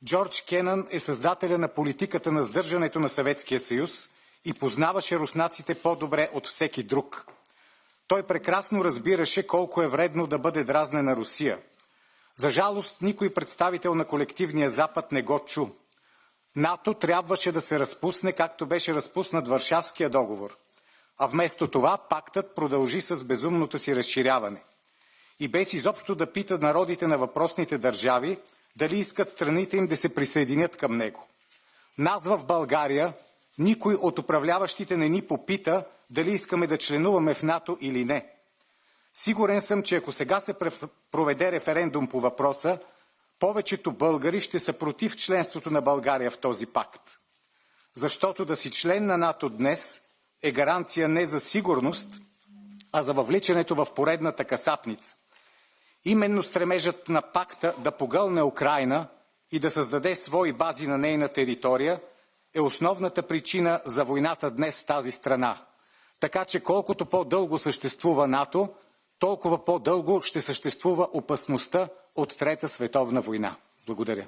Джордж Кенън е създателя на политиката на сдържането на Съветския съюз и познаваше руснаците по-добре от всеки друг. Той прекрасно разбираше колко е вредно да бъде дразнена Русия. За жалост, никой представител на колективния Запад не го чу. НАТО трябваше да се разпусне, както беше разпуснат Варшавския договор. А вместо това пактът продължи с безумното си разширяване. И без изобщо да пита народите на въпросните държави, дали искат страните им да се присъединят към него. Нас в България никой от управляващите не ни попита дали искаме да членуваме в НАТО или не. Сигурен съм, че ако сега се проведе референдум по въпроса, повечето българи ще са против членството на България в този пакт. Защото да си член на НАТО днес е гаранция не за сигурност, а за въвличането в поредната касапница. Именно стремежът на пакта да погълне Украйна и да създаде свои бази на нейна територия е основната причина за войната днес в тази страна. Така че колкото по-дълго съществува НАТО, толкова по-дълго ще съществува опасността от Трета световна война. Благодаря.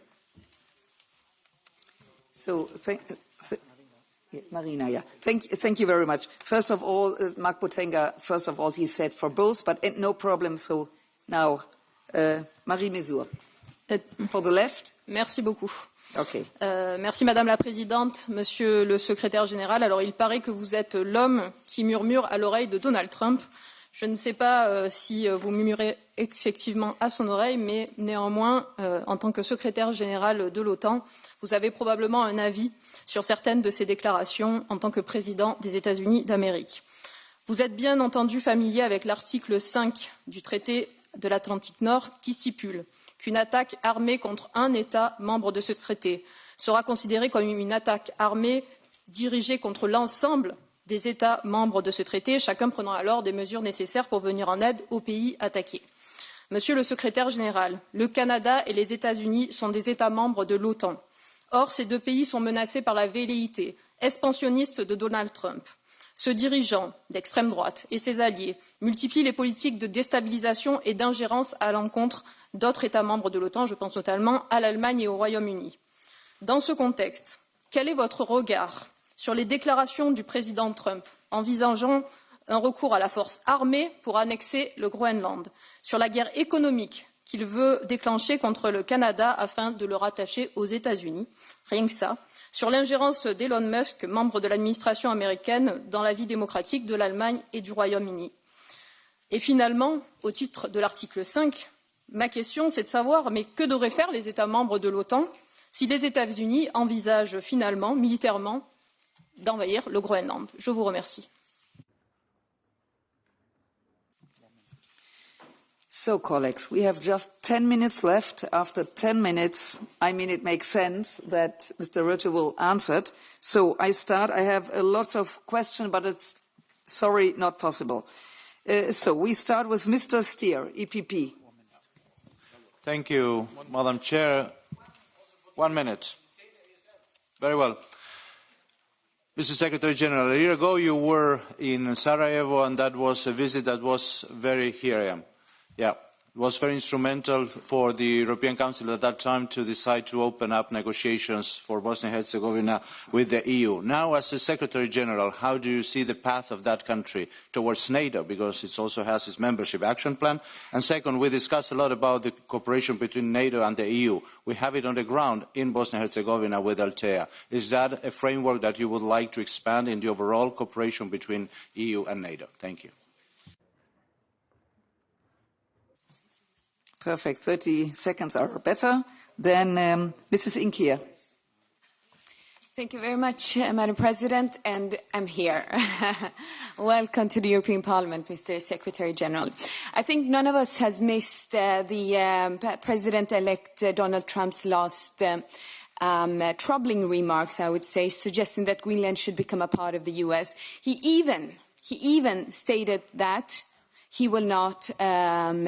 Marina, yeah. Thank you very much. First of all, Mark Potenga, first of all, he said for both, but no problem. So now, Marie Mesur. For the left. Merci beaucoup. Okay. Merci Madame la Présidente, Monsieur le Secrétaire Général. Alors il paraît que vous êtes l'homme qui murmure à l'oreille de Donald Trump. Je ne sais pas si vous murmurez effectivement à son oreille, mais néanmoins, en tant que secrétaire général de l'OTAN, vous avez probablement un avis sur certaines de ces déclarations en tant que président des États-Unis d'Amérique. Vous êtes bien entendu familier avec l'article 5 du traité de l'Atlantique Nord qui stipule qu'une attaque armée contre un État membre de ce traité sera considérée comme une attaque armée dirigée contre l'ensemble des États membres de ce traité, chacun prenant alors des mesures nécessaires pour venir en aide aux pays attaqués. Monsieur le secrétaire général, le Canada et les États-Unis sont des États membres de l'OTAN. Or, ces deux pays sont menacés par la velléité expansionniste de Donald Trump. Ce dirigeant d'extrême droite et ses alliés multiplient les politiques de déstabilisation et d'ingérence à l'encontre d'autres États membres de l'OTAN, je pense notamment à l'Allemagne et au Royaume-Uni. Dans ce contexte, quel est votre regard sur les déclarations du président Trump envisageant un recours à la force armée pour annexer le Groenland, sur la guerre économique qu'il veut déclencher contre le Canada afin de le rattacher aux États-Unis, rien que ça, sur l'ingérence d'Elon Musk, membre de l'administration américaine, dans la vie démocratique de l'Allemagne et du Royaume-Uni. Et finalement, au titre de l'article 5, Ma question, c'est de savoir, mais que devraient faire les États membres de l'OTAN si les États-Unis envisagent finalement, militairement, d'envahir le Groenland? Je vous remercie. So, colleagues, we have just 10 minutes left. After 10 minutes, I mean, it makes sense that Mr. Rutte will answer it. So I start. I have lots of questions, but it's, sorry, not possible. So we start with Mr. Stier, EPP. Thank you, Madam Chair. 1 minute. Very well. Mr. Secretary General, a year ago you were in Sarajevo, and that was a visit that was very, here I am. Yeah, it was very instrumental for the European Council at that time to decide to open up negotiations for Bosnia and Herzegovina with the EU. Now, as the Secretary General, how do you see the path of that country towards NATO, because it also has its membership action plan? And second, we discussed a lot about the cooperation between NATO and the EU. We have it on the ground in Bosnia and Herzegovina with Altea. Is that a framework that you would like to expand in the overall cooperation between EU and NATO? Thank you. Perfect. 30 seconds are better. Then Mrs. Inkia. Thank you very much, Madam President, and I'm here. Welcome to the European Parliament, Mr. Secretary General. I think none of us has missed the President-elect Donald Trump's last troubling remarks, I would say, suggesting that Greenland should become a part of the US. He even stated that he will not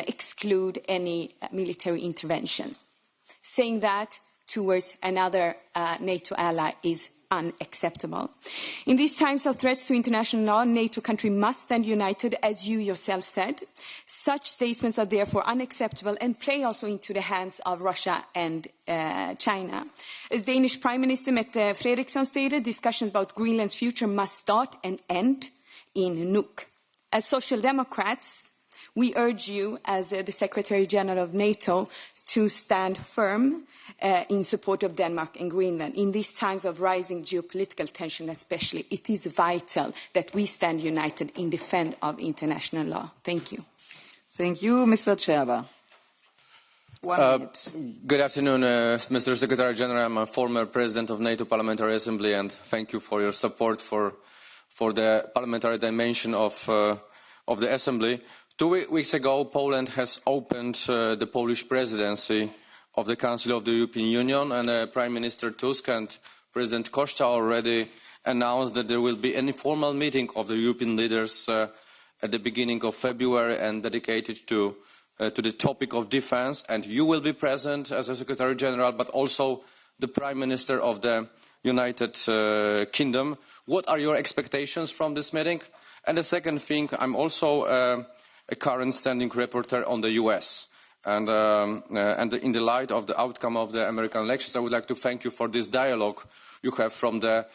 exclude any military interventions. Saying that towards another NATO ally is unacceptable. In these times of threats to international law, NATO countries must stand united, as you yourself said. Such statements are therefore unacceptable and play also into the hands of Russia and China. As Danish Prime Minister Mette Frederiksen stated, discussions about Greenland's future must start and end in Nuuk. As Social Democrats, we urge you, as the Secretary General of NATO, to stand firm in support of Denmark and Greenland. In these times of rising geopolitical tension especially, it is vital that we stand united in defense of international law. Thank you. Thank you. Mr. Cherba. 1 minute. Good afternoon, Mr. Secretary General. I'm a former president of NATO Parliamentary Assembly, and thank you for your support for the parliamentary dimension of the Assembly. 2 weeks ago, Poland has opened the Polish presidency of the Council of the European Union, and Prime Minister Tusk and President Costa already announced that there will be an informal meeting of the European leaders at the beginning of February and dedicated to the topic of defense. And you will be present as a Secretary General, but also the Prime Minister of the United Kingdom. What are your expectations from this meeting? And the second thing, I'm also a current standing rapporteur on the US. And in the light of the outcome of the American elections, I would like to thank you for this dialogue you have from the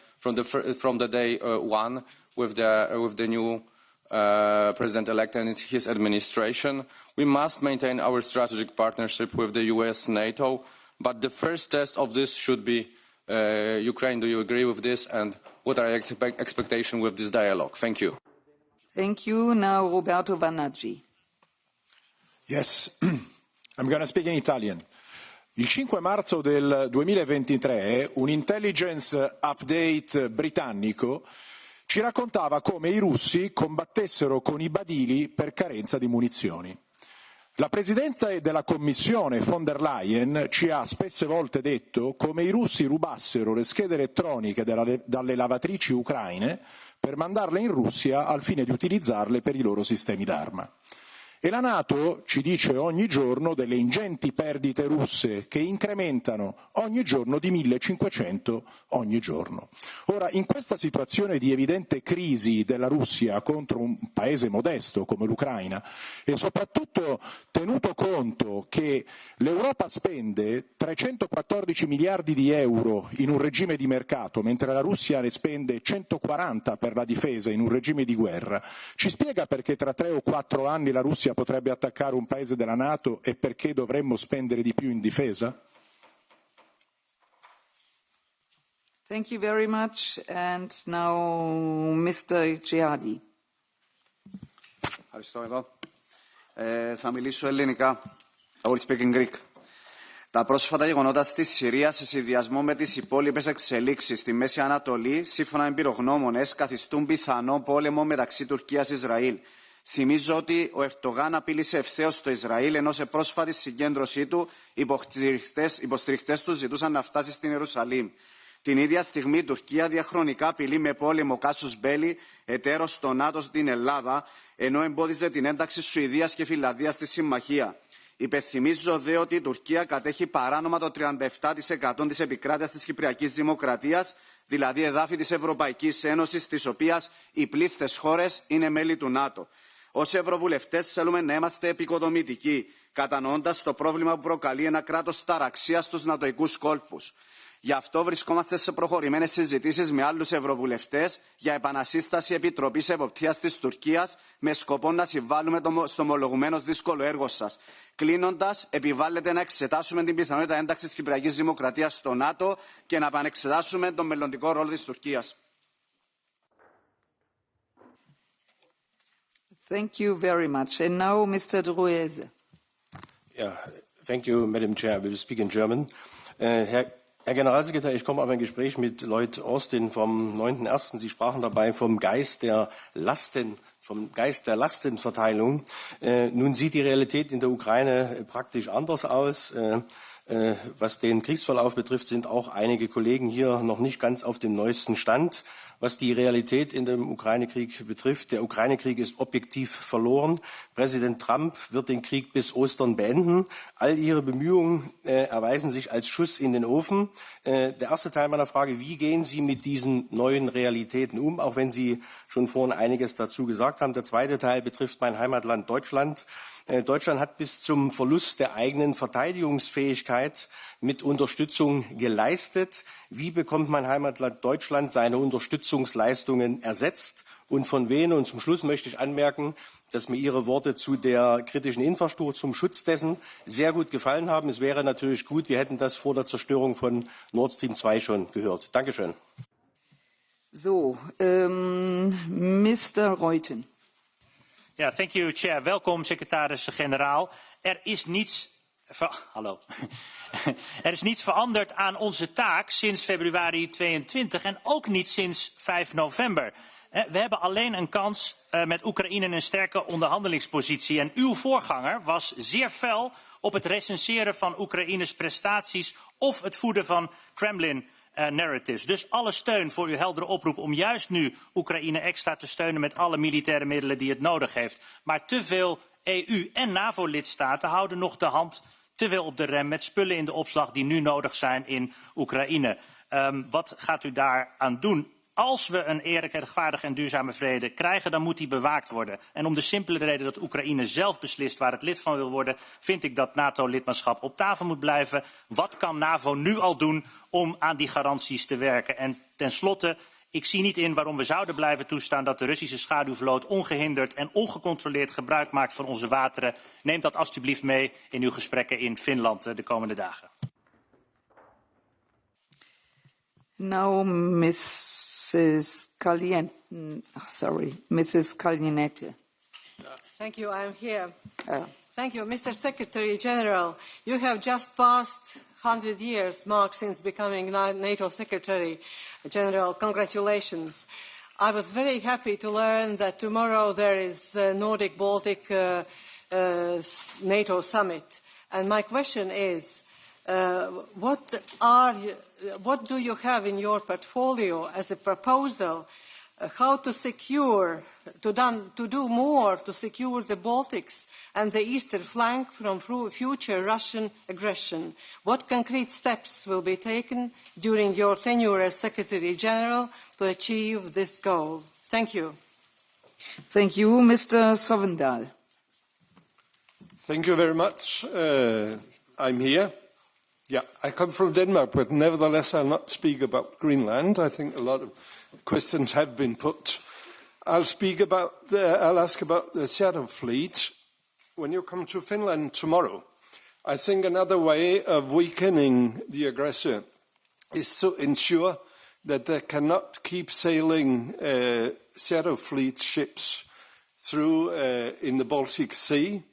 day one with the new president-elect and his administration. We must maintain our strategic partnership with the US, NATO, but the first test of this should be Ukraine. Do you agree with this? And what are your expectations with this dialogue? Thank you. Thank you. Now Roberto Vannaggi. Yes. I'm going to speak in Italian. Il 5 marzo del 2023 un intelligence update britannico ci raccontava come i russi combattessero con i badili per carenza di munizioni. La Presidente della Commissione von der Leyen ci ha spesse volte detto come i russi rubassero le schede elettroniche dalle lavatrici ucraine per mandarle in Russia al fine di utilizzarle per i loro sistemi d'arma. E la NATO ci dice ogni giorno delle ingenti perdite russe che incrementano ogni giorno di 1500 ogni giorno. Ora, in questa situazione di evidente crisi della Russia contro un paese modesto come l'Ucraina, e soprattutto tenuto conto che l'Europa spende 314 miliardi di euro in un regime di mercato, mentre la Russia ne spende 140 per la difesa in un regime di guerra, ci spiega perché tra 3 o 4 anni la Russia potrebbe attaccare un paese della NATO e perché dovremmo spendere di più in difesa? Thank you very much. And now Mr. Jihadi. Ευχαριστώ εδώ. Θα μιλήσω ελληνικά. I will speak in Greek. Τα πρόσφατα γεγονότα στη Συρία, σε συνδυασμό με τις υπόλοιπες εξελίξεις στη Μέση Ανατολή, σύμφωνα με εμπειρογνώμονες, καθιστούν πιθανό πόλεμο μεταξύ Τουρκίας και Ισραήλ. Θυμίζω ότι ο Ερντογάν απείλησε ευθέως το Ισραήλ, ενώ σε πρόσφατη συγκέντρωσή του υποστηριχτές του ζητούσαν να φτάσει στην Ιερουσαλήμ. Την ίδια στιγμή η Τουρκία διαχρονικά απειλεί με πόλεμο κάσους μπέλι, εταίρος στο ΝΑΤΟ στην Ελλάδα, ενώ εμπόδιζε την ένταξη Σουηδίας και Φινλανδίας στη συμμαχία. Υπενθυμίζω δε ότι η Τουρκία κατέχει παράνομα το 37% της επικράτειας της Κυπριακής Δημοκρατίας, δηλαδή εδάφη της Ευρωπαϊκής Ένωσης, της οποίας οι πλήστες χώρες είναι μέλη του ΝΑΤΟ. Ως Ευρωβουλευτές θέλουμε να είμαστε επικοδομητικοί, κατανοώντας το πρόβλημα που προκαλεί ένα κράτος ταραξίας στους νατοικούς κόλπους. Γι' αυτό βρισκόμαστε σε προχωρημένες συζητήσεις με άλλους ευρωβουλευτές για επανασύσταση Επιτροπής Εποπτείας της Τουρκίας με σκοπό να συμβάλλουμε στο ομολογουμένως δύσκολο έργο σας. Κλείνοντας, επιβάλλεται να εξετάσουμε την πιθανότητα ένταξης της Κυπριακής Δημοκρατίας στο ΝΑΤΟ και να επανεξετάσουμε τον μελλοντικό ρόλο της Τουρκίας. Thank you very much. And now, Mr. Rueze. Yeah, thank you, Madam Chair. I will speak in German. Herr Generalsekretär, ich komme auf ein Gespräch mit Lloyd Austin vom 9.1. Sie sprachen dabei vom Geist der Lastenverteilung. Nun sieht die Realität in der Ukraine praktisch anders aus. Was den Kriegsverlauf betrifft, sind auch einige Kollegen hier noch nicht ganz auf dem neuesten Stand. Was die Realität in dem Ukraine-Krieg betrifft, der Ukraine-Krieg ist objektiv verloren. Präsident Trump wird den Krieg bis Ostern beenden. All Ihre Bemühungen erweisen sich als Schuss in den Ofen. Der erste Teil meiner Frage, wie gehen Sie mit diesen neuen Realitäten um, auch wenn Sie schon vorhin einiges dazu gesagt haben. Der zweite Teil betrifft mein Heimatland Deutschland. Deutschland hat bis zum Verlust der eigenen Verteidigungsfähigkeit mit Unterstützung geleistet. Wie bekommt mein Heimatland Deutschland seine Unterstützungsleistungen ersetzt und von wem? Und zum Schluss möchte ich anmerken, dass mir Ihre Worte zu der kritischen Infrastruktur, zum Schutz dessen sehr gut gefallen haben. Es wäre natürlich gut, wir hätten das vor der Zerstörung von Nord Stream 2 schon gehört. Dankeschön. So, Mr. Rutte. Ja, thank you, Chair. Welkom, secretaris-generaal. Er is niets veranderd aan onze taak sinds februari 22 en ook niet sinds 5 november. We hebben alleen een kans met Oekraïne een sterke onderhandelingspositie. En uw voorganger was zeer fel op het recenseren van Oekraïnes prestaties of het voeden van Kremlin narratives. Dus alle steun voor uw heldere oproep om juist nu Oekraïne extra te steunen met alle militaire middelen die het nodig heeft. Maar te veel EU- en NAVO-lidstaten houden nog de hand te veel op de rem met spullen in de opslag die nu nodig zijn in Oekraïne. Wat gaat u daaraan doen? Als we een eerlijke, rechtvaardige en duurzame vrede krijgen, dan moet die bewaakt worden. En om de simpele reden dat Oekraïne zelf beslist waar het lid van wil worden, vind ik dat NATO-lidmaatschap op tafel moet blijven. Wat kan NAVO nu al doen om aan die garanties te werken? En tenslotte, ik zie niet in waarom we zouden blijven toestaan dat de Russische schaduwvloot ongehinderd en ongecontroleerd gebruik maakt van onze wateren. Neem dat alstublieft mee in uw gesprekken in Finland de komende dagen. Now, Mrs. Kalniete. Thank you. I'm here. Thank you, Mr. Secretary General. You have just passed 100 years mark since becoming NATO Secretary General. Congratulations. I was very happy to learn that tomorrow there is a Nordic-Baltic NATO summit. And my question is, what do you have in your portfolio as a proposal how to secure, to do more to secure the Baltics and the eastern flank from future Russian aggression? What concrete steps will be taken during your tenure as Secretary General to achieve this goal? Thank you. Thank you, Mr. Sovendal. Thank you very much. I'm here. Yeah, I come from Denmark, but nevertheless I'll not speak about Greenland. I think a lot of questions have been put. I'll ask about the Shadow Fleet. When you come to Finland tomorrow, I think another way of weakening the aggressor is to ensure that they cannot keep sailing Shadow Fleet ships through in the Baltic Sea.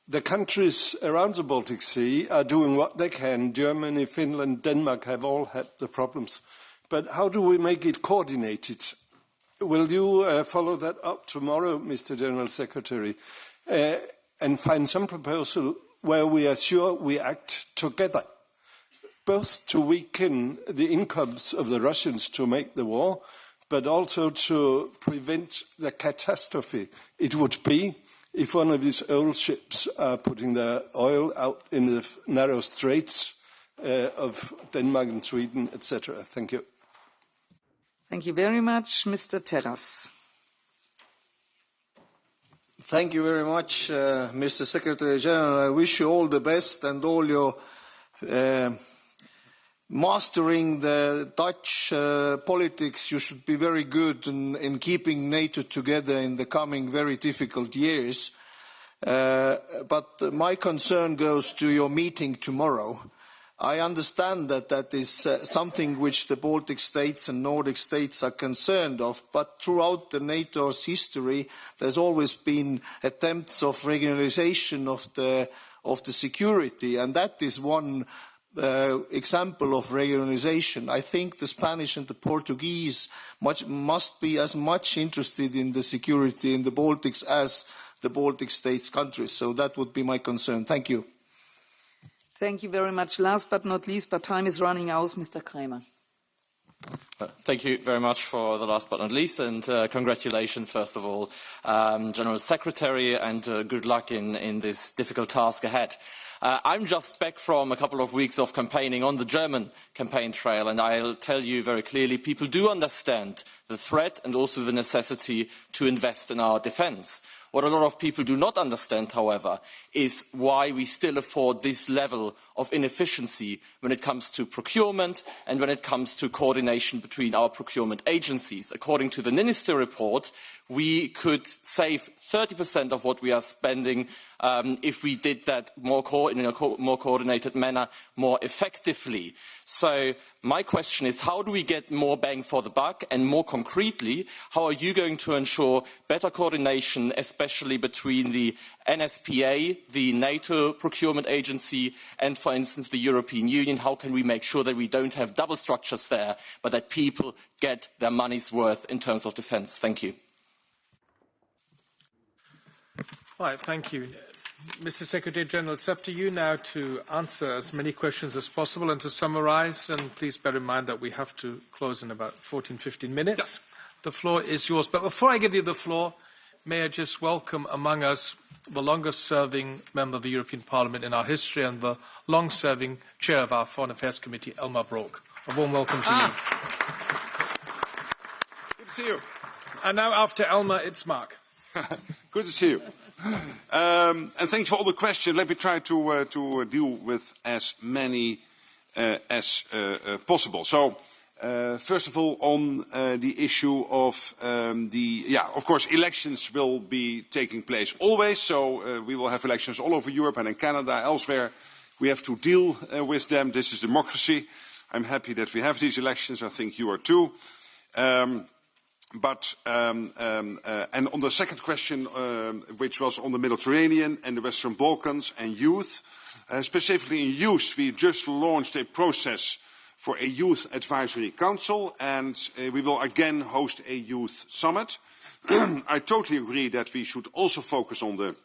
the countries around the Baltic Sea are doing what they can. Germany, Finland, Denmark have all had the problems. But how do we make it coordinated? Will you follow that up tomorrow, Mr. General Secretary, and find some proposal where we are sure we act together, both to weaken the incomes of the Russians to make the war, but also to prevent the catastrophe it would be if one of these old ships are putting their oil out in the narrow straits of Denmark and Sweden, etc. Thank you. Thank you very much. Mr. Terras. Thank you very much, Mr. Secretary General. I wish you all the best and all your mastering the Dutch politics. You should be very good in keeping NATO together in the coming very difficult years. But my concern goes to your meeting tomorrow. I understand that that is something which the Baltic states and Nordic states are concerned of, but throughout the NATO's history, there's always been attempts of regionalization of the security, and that is one example of regionalization. I think the Spanish and the Portuguese must be as much interested in the security in the Baltics as the Baltic states countries, so that would be my concern. Thank you. Thank you very much. Last but not least, but time is running out, Mr. Kramer. Thank you very much for the last but not least, and congratulations, first of all, General Secretary, and good luck in this difficult task ahead. I'm just back from a couple of weeks of campaigning on the German campaign trail, and I'll tell you very clearly, people do understand the threat and also the necessity to invest in our defence. What a lot of people do not understand, however, is why we still afford this level of inefficiency when it comes to procurement and when it comes to coordination between our procurement agencies. According to the Minister report, we could save 30% of what we are spending if we did that in a more coordinated manner, more effectively. So my question is, how do we get more bang for the buck? And more concretely, how are you going to ensure better coordination, especially between the NSPA, the NATO procurement agency, and, for instance, the European Union? How can we make sure that we don't have double structures there, but that people get their money's worth in terms of defence? Thank you. Right, thank you. Mr. Secretary General, it's up to you now to answer as many questions as possible and to summarise, and please bear in mind that we have to close in about 15 minutes. Yeah. The floor is yours. But before I give you the floor, may I just welcome among us the longest-serving member of the European Parliament in our history and the long-serving chair of our Foreign Affairs Committee, Elmar Brok. A warm welcome to you. Good to see you. And now, after Elmar, it's Mark. Good to see you. And thanks for all the questions. Let me try to deal with as many as possible. So, first of all, on the issue of of course, elections will be taking place always. So we will have elections all over Europe and in Canada, elsewhere. We have to deal with them. This is democracy. I'm happy that we have these elections. I think you are too. And on the second question, which was on the Mediterranean and the Western Balkans and youth, specifically in youth, we just launched a process for a youth advisory council, and we will again host a youth summit. I totally agree that we should also focus on the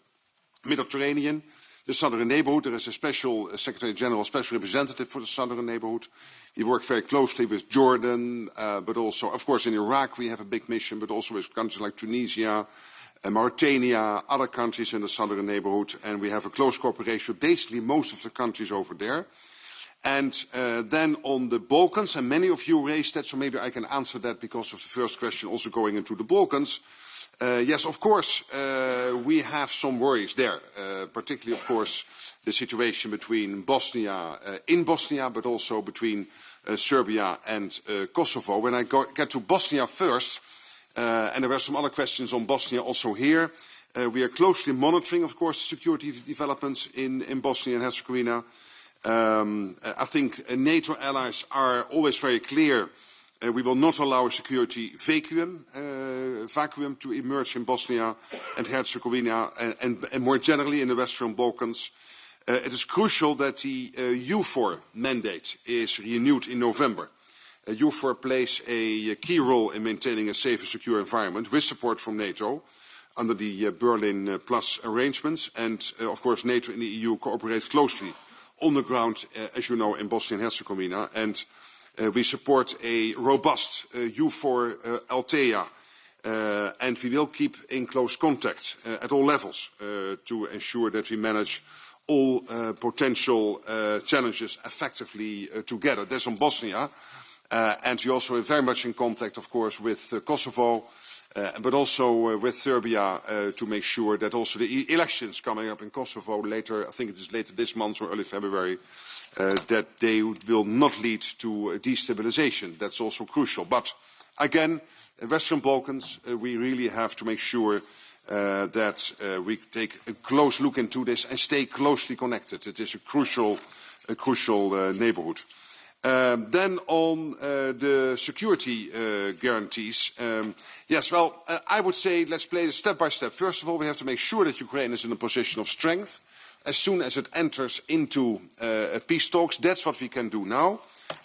Mediterranean, the southern neighbourhood. There is a special Secretary General, special representative for the southern neighbourhood. We work very closely with Jordan, but also, of course, in Iraq we have a big mission, but also with countries like Tunisia, Mauritania, other countries in the southern neighbourhood, and we have a close cooperation with basically most of the countries over there. And then on the Balkans, and many of you raised that, so maybe I can answer that because of the first question also going into the Balkans. Yes, of course, we have some worries there, particularly, of course, the situation between Bosnia, in Bosnia, but also between Serbia and Kosovo. When I get to Bosnia first, and there were some other questions on Bosnia also here, we are closely monitoring, of course, security developments in Bosnia and Herzegovina. I think NATO allies are always very clear We will not allow a security vacuum to emerge in Bosnia and Herzegovina and more generally in the Western Balkans. It is crucial that the EUFOR mandate is renewed in November. EUFOR plays a key role in maintaining a safe and secure environment with support from NATO under the Berlin Plus arrangements. And, of course, NATO and the EU cooperate closely on the ground, as you know, in Bosnia and Herzegovina. And we support a robust EUFOR Althea, and we will keep in close contact at all levels to ensure that we manage all potential challenges effectively together. That's on Bosnia. And we also are very much in contact, of course, with Kosovo, but also with Serbia to make sure that also the elections coming up in Kosovo later, I think it is later this month or early February, that they will not lead to destabilization. That's also crucial. But again, Western Balkans, we really have to make sure that we take a close look into this and stay closely connected. It is a crucial neighborhood. Then on the security guarantees, yes, well, I would say let's play it step by step. First of all, we have to make sure that Ukraine is in a position of strength as soon as it enters into peace talks. That's what we can do now,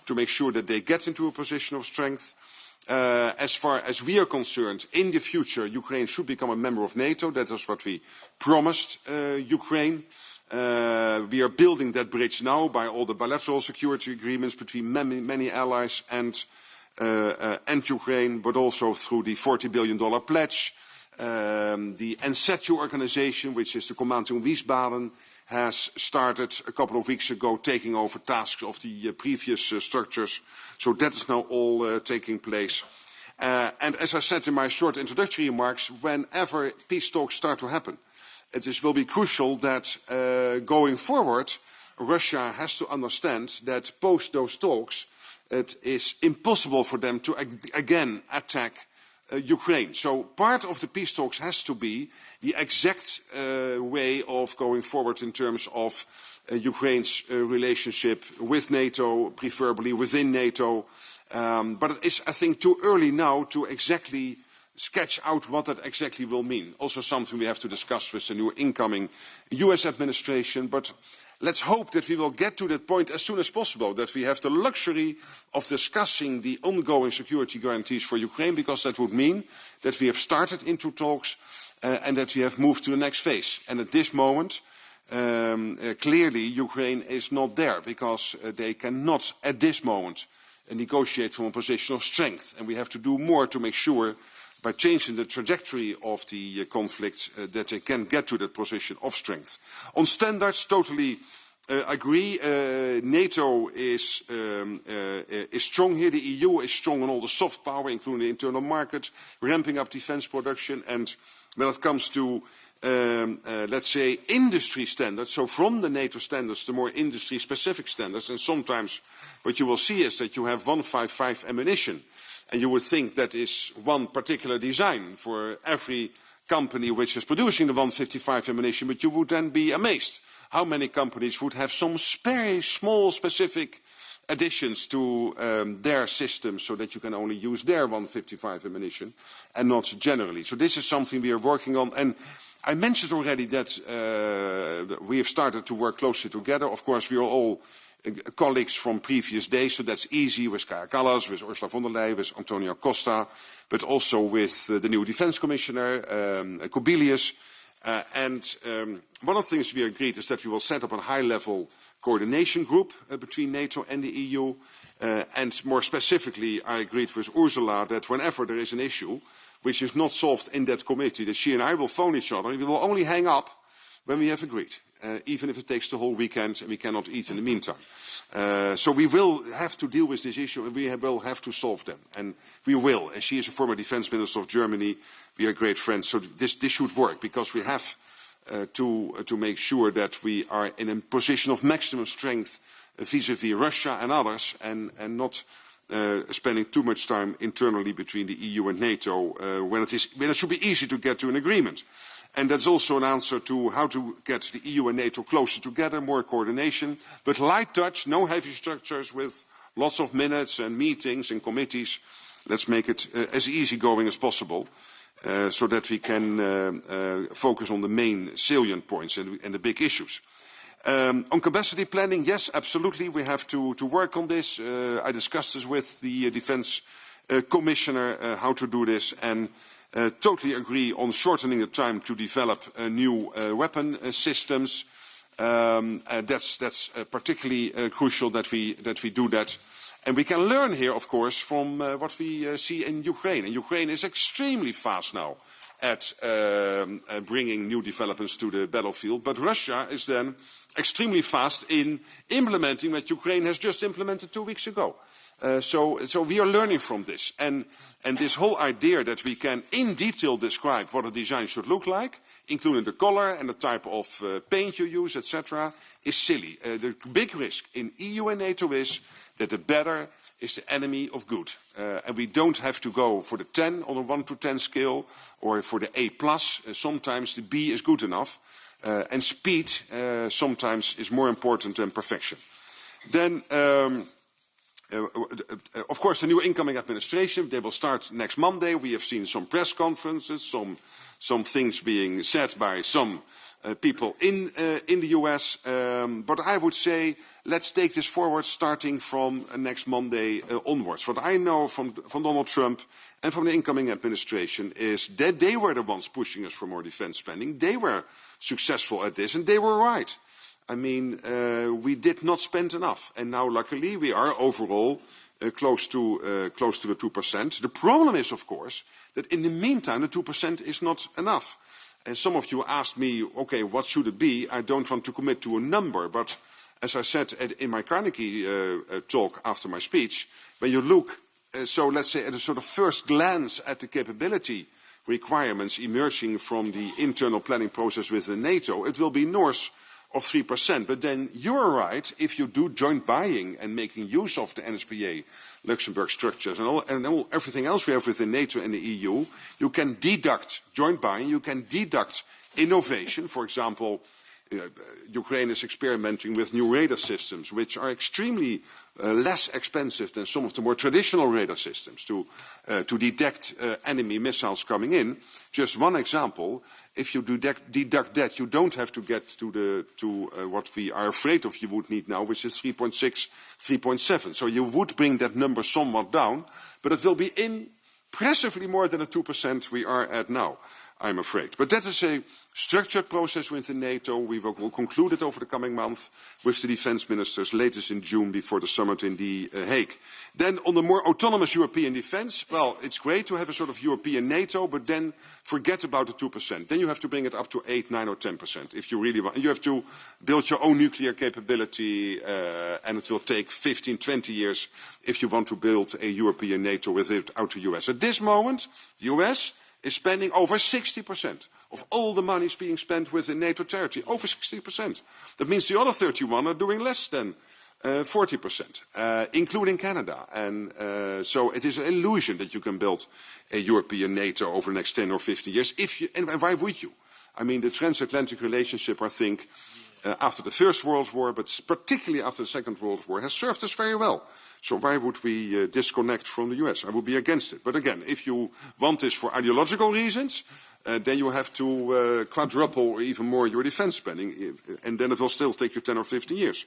to make sure that they get into a position of strength. As far as we are concerned, in the future, Ukraine should become a member of NATO. That is what we promised Ukraine. We are building that bridge now by all the bilateral security agreements between many allies and Ukraine, but also through the $40 billion pledge. The NSETU organization, which is the Command in Wiesbaden, has started a couple of weeks ago taking over tasks of the previous structures. So that is now all taking place. And as I said in my short introductory remarks, whenever peace talks start to happen, it will be crucial that going forward, Russia has to understand that post those talks, it is impossible for them to again attack Ukraine. So part of the peace talks has to be the exact way of going forward in terms of Ukraine's relationship with NATO, preferably within NATO. But it is, I think, too early now to exactly sketch out what that exactly will mean. Also something we have to discuss with the new incoming US administration. But let's hope that we will get to that point as soon as possible, that we have the luxury of discussing the ongoing security guarantees for Ukraine, because that would mean that we have started into talks and that we have moved to the next phase. And at this moment, clearly Ukraine is not there, because they cannot at this moment negotiate from a position of strength. And we have to do more to make sure, by changing the trajectory of the conflict, that they can get to that position of strength. On standards, totally agree. NATO is strong here. The EU is strong on all the soft power, including the internal market, ramping up defense production. And when it comes to, let's say, industry standards, so from the NATO standards to more industry-specific standards, and sometimes what you will see is that you have 155 ammunition. And you would think that is one particular design for every company which is producing the 155 ammunition, but you would then be amazed how many companies would have some very small specific additions to their system so that you can only use their 155 ammunition and not generally. So this is something we are working on. And I mentioned already that we have started to work closely together. Of course, we are all colleagues from previous days, so that's easy with Kaja Kallas, with Ursula von der Leyen, with Antonio Costa, but also with the new Defence Commissioner, Kubilius. And one of the things we agreed is that we will set up a high-level coordination group between NATO and the EU. And more specifically, I agreed with Ursula that whenever there is an issue which is not solved in that committee, that she and I will phone each other, and we will only hang up when we have agreed. Even if it takes the whole weekend and we cannot eat in the meantime. So we will have to deal with this issue and we will have to solve them. And we will. And she is a former defense minister of Germany. We are great friends. So this should work, because we have to make sure that we are in a position of maximum strength vis-à-vis Russia and others, and not spending too much time internally between the EU and NATO when it should be easy to get to an agreement. And that's also an answer to how to get the EU and NATO closer together, more coordination, but light touch, no heavy structures with lots of minutes and meetings and committees. Let's make it as easygoing as possible so that we can focus on the main salient points and the big issues. On capacity planning, yes, absolutely, we have to work on this. I discussed this with the Defence Commissioner, how to do this, and totally agree on shortening the time to develop new weapon systems. That's particularly crucial that we do that. And we can learn here, of course, from what we see in Ukraine. And Ukraine is extremely fast now at bringing new developments to the battlefield. But Russia is then extremely fast in implementing what Ukraine has just implemented 2 weeks ago. So we are learning from this. And this whole idea that we can in detail describe what a design should look like, including the color and the type of paint you use, etc., is silly. The big risk in EU and NATO is that the better is the enemy of good. And we don't have to go for the 10 on a 1 to 10 scale or for the A+. Sometimes the B is good enough. And speed sometimes is more important than perfection. Then, of course, the new incoming administration, they will start next Monday. We have seen some press conferences, some things being said by some people in the US. But I would say let's take this forward starting from next Monday onwards. What I know from Donald Trump and from the incoming administration is that they were the ones pushing us for more defense spending. They were successful at this, and they were right. I mean, we did not spend enough, and now luckily we are overall close to the 2%. The problem is, of course, that in the meantime the 2% is not enough. And some of you asked me, okay, what should it be? I don't want to commit to a number, but as I said in my Carnegie talk after my speech, when you look, so let's say at a sort of first glance at the capability requirements emerging from the internal planning process within NATO, it will be north of 3%. But then you're right, if you do joint buying and making use of the NSPA, Luxembourg structures and everything else we have within NATO and the EU, you can deduct joint buying, you can deduct innovation. For example, Ukraine is experimenting with new radar systems, which are extremely less expensive than some of the more traditional radar systems to detect enemy missiles coming in. Just one example, if you deduct that, you don't have to get to what we are afraid of you would need now, which is 3.6, 3.7. So you would bring that number somewhat down, but it will be impressively more than the 2% we are at now, I'm afraid. But that is a structured process within NATO. We will conclude it over the coming month with the defense ministers, latest in June before the summit in The Hague. Then on the more autonomous European defense, well, it's great to have a sort of European NATO, but then forget about the 2%. Then you have to bring it up to 8, 9 or 10% if you really want. You have to build your own nuclear capability, and it will take 15, 20 years if you want to build a European NATO without the US. At this moment, the US is spending over 60% of all the money being spent within NATO territory, over 60%. That means the other 31 are doing less than 40%, including Canada. And so it is an illusion that you can build a European NATO over the next 10 or 15 years. And why would you? I mean, the transatlantic relationship, I think, after the First World War, but particularly after the Second World War, has served us very well. So why would we disconnect from the US? I would be against it. But again, if you want this for ideological reasons, then you have to quadruple or even more your defense spending, and then it will still take you 10 or 15 years.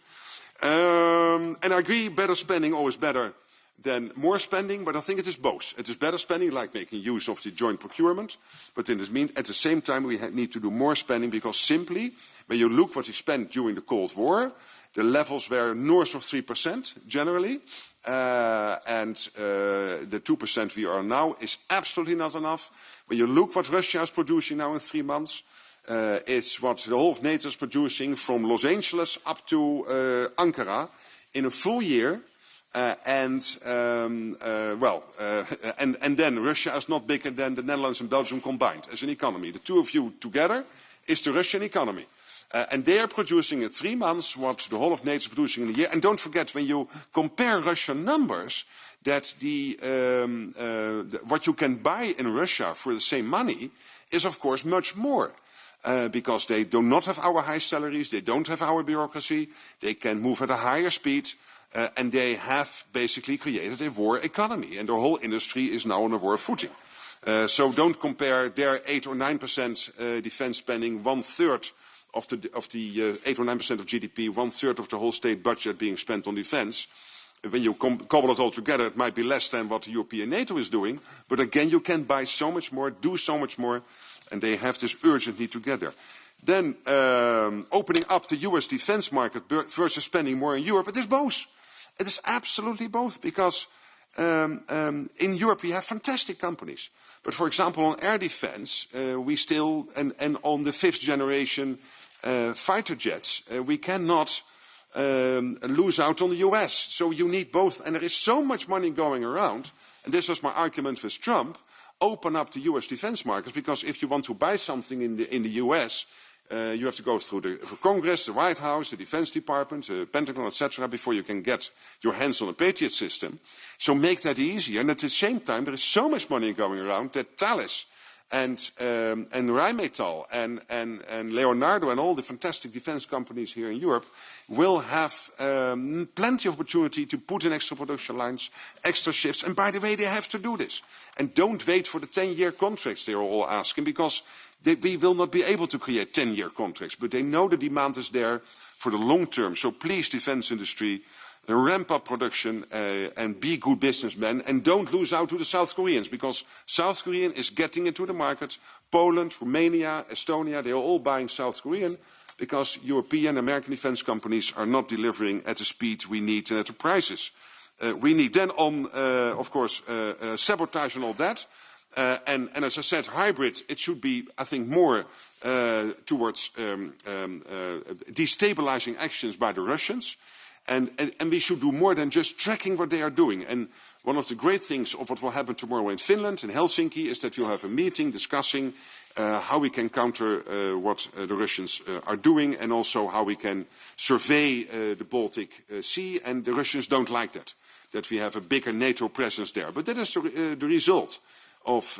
And I agree, better spending always better than more spending, but I think it is both. It is better spending, like making use of the joint procurement, but at the same time we need to do more spending, because simply, when you look what we spent during the Cold War, the levels were north of 3% generally, and the 2% we are now is absolutely not enough. When you look what Russia is producing now in 3 months, it's what the whole of NATO is producing from Los Angeles up to Ankara in a full year. And then Russia is not bigger than the Netherlands and Belgium combined as an economy. The two of you together is the Russian economy. And they are producing in 3 months what the whole of NATO is producing in a year. And don't forget, when you compare Russian numbers, that what you can buy in Russia for the same money is, of course, much more. Because they do not have our high salaries, they don't have our bureaucracy, they can move at a higher speed. And they have basically created a war economy, and their whole industry is now on a war footing. So don't compare their 8 or 9% defense spending, 1/3 of the 8 or 9% of GDP, 1/3 of the whole state budget being spent on defense. When you cobble it all together, it might be less than what the European NATO is doing. But again, you can buy so much more, do so much more, and they have this urgent need to get there. Then opening up the US defense market versus spending more in Europe, it is both. It is absolutely both, because in Europe we have fantastic companies. But for example, on air defense, we still, and on the 5th generation fighter jets, we cannot lose out on the US. So you need both. And there is so much money going around, and this was my argument with Trump, open up the US defense markets, because if you want to buy something in the US, you have to go through the Congress, the White House, the Defense Department, the Pentagon, etc., before you can get your hands on a Patriot system. So make that easier. And at the same time, there is so much money going around that Thales and Rheinmetall and Leonardo and all the fantastic defense companies here in Europe will have plenty of opportunity to put in extra production lines, extra shifts. And by the way, they have to do this. And don't wait for the 10-year contracts they're all asking, because we will not be able to create 10-year contracts. But they know the demand is there for the long term. So please, defense industry, ramp up production and be good businessmen, and don't lose out to the South Koreans, because South Korean is getting into the market. Poland, Romania, Estonia, they are all buying South Korean, because European, American defense companies are not delivering at the speed we need and at the prices we need. Then on, of course, sabotage and all that. And as I said, hybrid, it should be, I think, more towards destabilizing actions by the Russians. And we should do more than just tracking what they are doing. And one of the great things of what will happen tomorrow in Finland, in Helsinki, is that you'll have a meeting discussing how we can counter what the Russians are doing, and also how we can survey the Baltic Sea. And the Russians don't like that we have a bigger NATO presence there. But that is the result of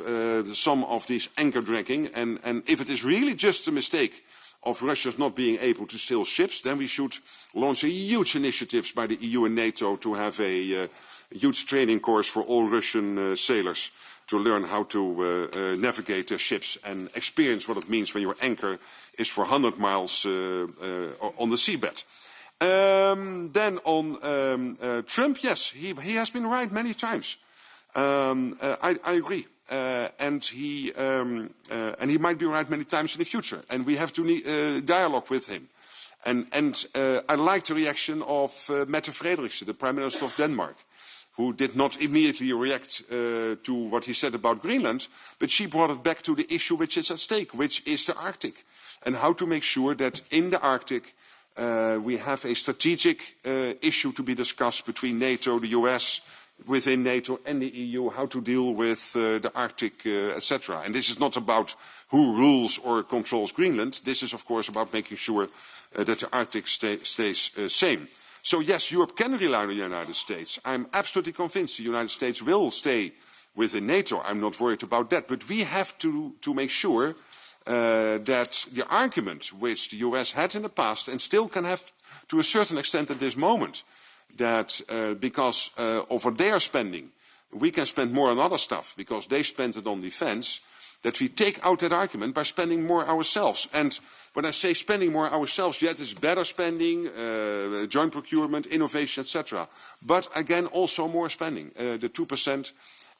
some of these anchor dragging. And if it is really just a mistake of Russians not being able to sail ships, then we should launch a huge initiatives by the EU and NATO to have a huge training course for all Russian sailors to learn how to navigate their ships and experience what it means when your anchor is for 100 miles on the seabed. Then on Trump, yes, he has been right many times. I agree. And he might be right many times in the future. And we have to dialogue with him. And I like the reaction of Mette Frederiksen, the Prime Minister of Denmark, who did not immediately react to what he said about Greenland, but she brought it back to the issue which is at stake, which is the Arctic, and how to make sure that in the Arctic we have a strategic issue to be discussed between NATO, the US, within NATO and the EU, how to deal with the Arctic, etc. And this is not about who rules or controls Greenland. This is, of course, about making sure that the Arctic stays same. So, yes, Europe can rely on the United States. I'm absolutely convinced the United States will stay within NATO. I'm not worried about that. But we have to make sure that the argument which the US had in the past, and still can have to a certain extent at this moment, that because of what they are spending, we can spend more on other stuff because they spend it on defense, that we take out that argument by spending more ourselves. And when I say spending more ourselves, yet it's better spending, joint procurement, innovation, etc. But again, also more spending. The 2%,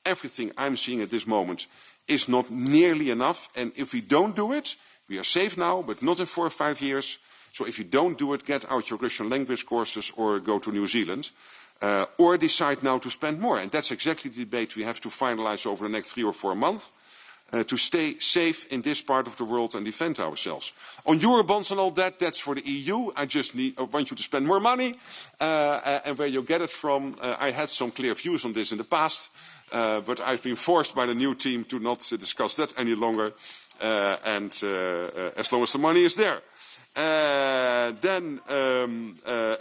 everything I'm seeing at this moment is not nearly enough. And if we don't do it, we are safe now, but not in 4 or 5 years. So if you don't do it, get out your Russian language courses or go to New Zealand. Or decide now to spend more. And that's exactly the debate we have to finalize over the next 3 or 4 months. To stay safe in this part of the world and defend ourselves. On Eurobonds and all that, that's for the EU. I just want you to spend more money. And where you get it from, I had some clear views on this in the past. But I've been forced by the new team to not discuss that any longer. As long as the money is there. Then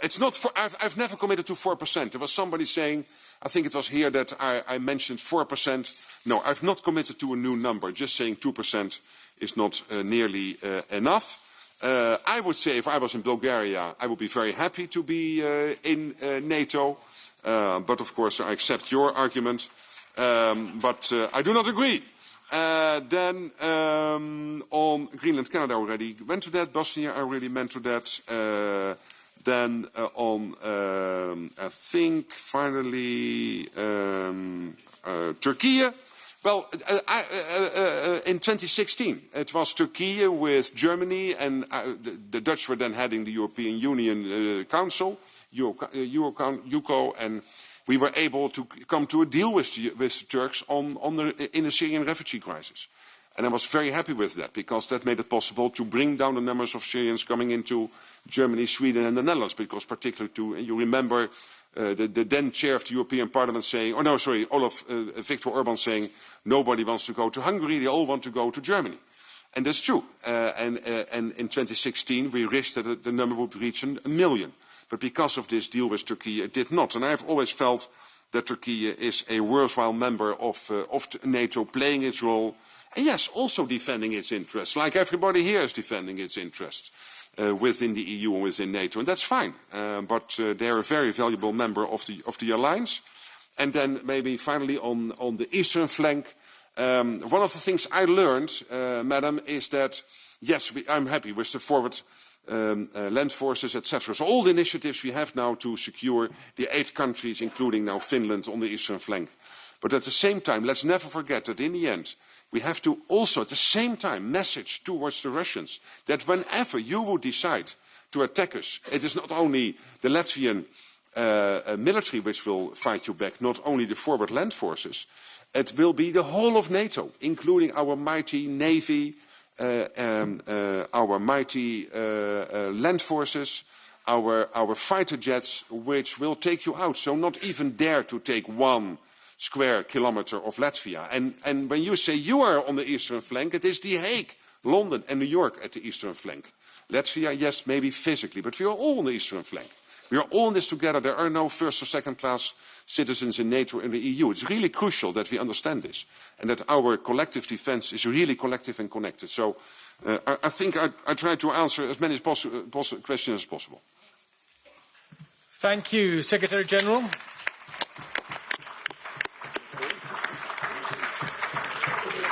it's not for, I've never committed to 4%. There was somebody saying, I think it was here that I mentioned 4%. No, I've not committed to a new number. Just saying 2% is not nearly enough. I would say if I was in Bulgaria, I would be very happy to be in NATO. But of course, I accept your argument. But I do not agree. Then on Greenland, Canada, I already went to that. Bosnia, I already went to that. Then on, I think, finally, Turkey. Well, in 2016, it was Turkey with Germany, and the Dutch were then heading the European Union Council, UCO, and we were able to come to a deal with the Turks in the Syrian refugee crisis. And I was very happy with that, because that made it possible to bring down the numbers of Syrians coming into Germany, Sweden, and the Netherlands, because particularly and you remember the then chair of the European Parliament saying, Viktor Orban saying, nobody wants to go to Hungary, they all want to go to Germany. And that's true. And in 2016, we risked that the number would reach 1 million. But because of this deal with Turkey, it did not. And I've always felt that Turkey is a worthwhile member of NATO, playing its role, and yes, also defending its interests, like everybody here is defending its interests within the EU and within NATO, and that's fine. But they're a very valuable member of the alliance. And then maybe finally on the eastern flank, one of the things I learned, Madam, is that yes, I'm happy with the forward land forces, etc. So all the initiatives we have now to secure the 8 countries, including now Finland, on the eastern flank. But at the same time, let's never forget that in the end, we have to also at the same time message towards the Russians that whenever you would decide to attack us, it is not only the Latvian military which will fight you back, not only the forward land forces, it will be the whole of NATO, including our mighty navy, our mighty land forces, our fighter jets, which will take you out. So not even dare to take 1 square kilometer of Latvia. And when you say you are on the eastern flank, it is The Hague, London and New York at the eastern flank. Latvia, yes, maybe physically, but we are all on the eastern flank. We are all in this together. There are no first or second class citizens in NATO and the EU. It's really crucial that we understand this and that our collective defense is really collective and connected. So I think I tried to answer as many questions as possible. Thank you, Secretary General.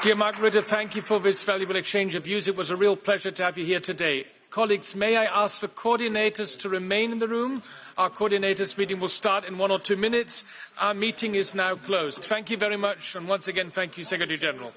Dear Mark Rutte, thank you for this valuable exchange of views. It was a real pleasure to have you here today. Colleagues, may I ask the coordinators to remain in the room? Our coordinators meeting will start in 1 or 2 minutes. Our meeting is now closed. Thank you very much, and once again, thank you, Secretary General.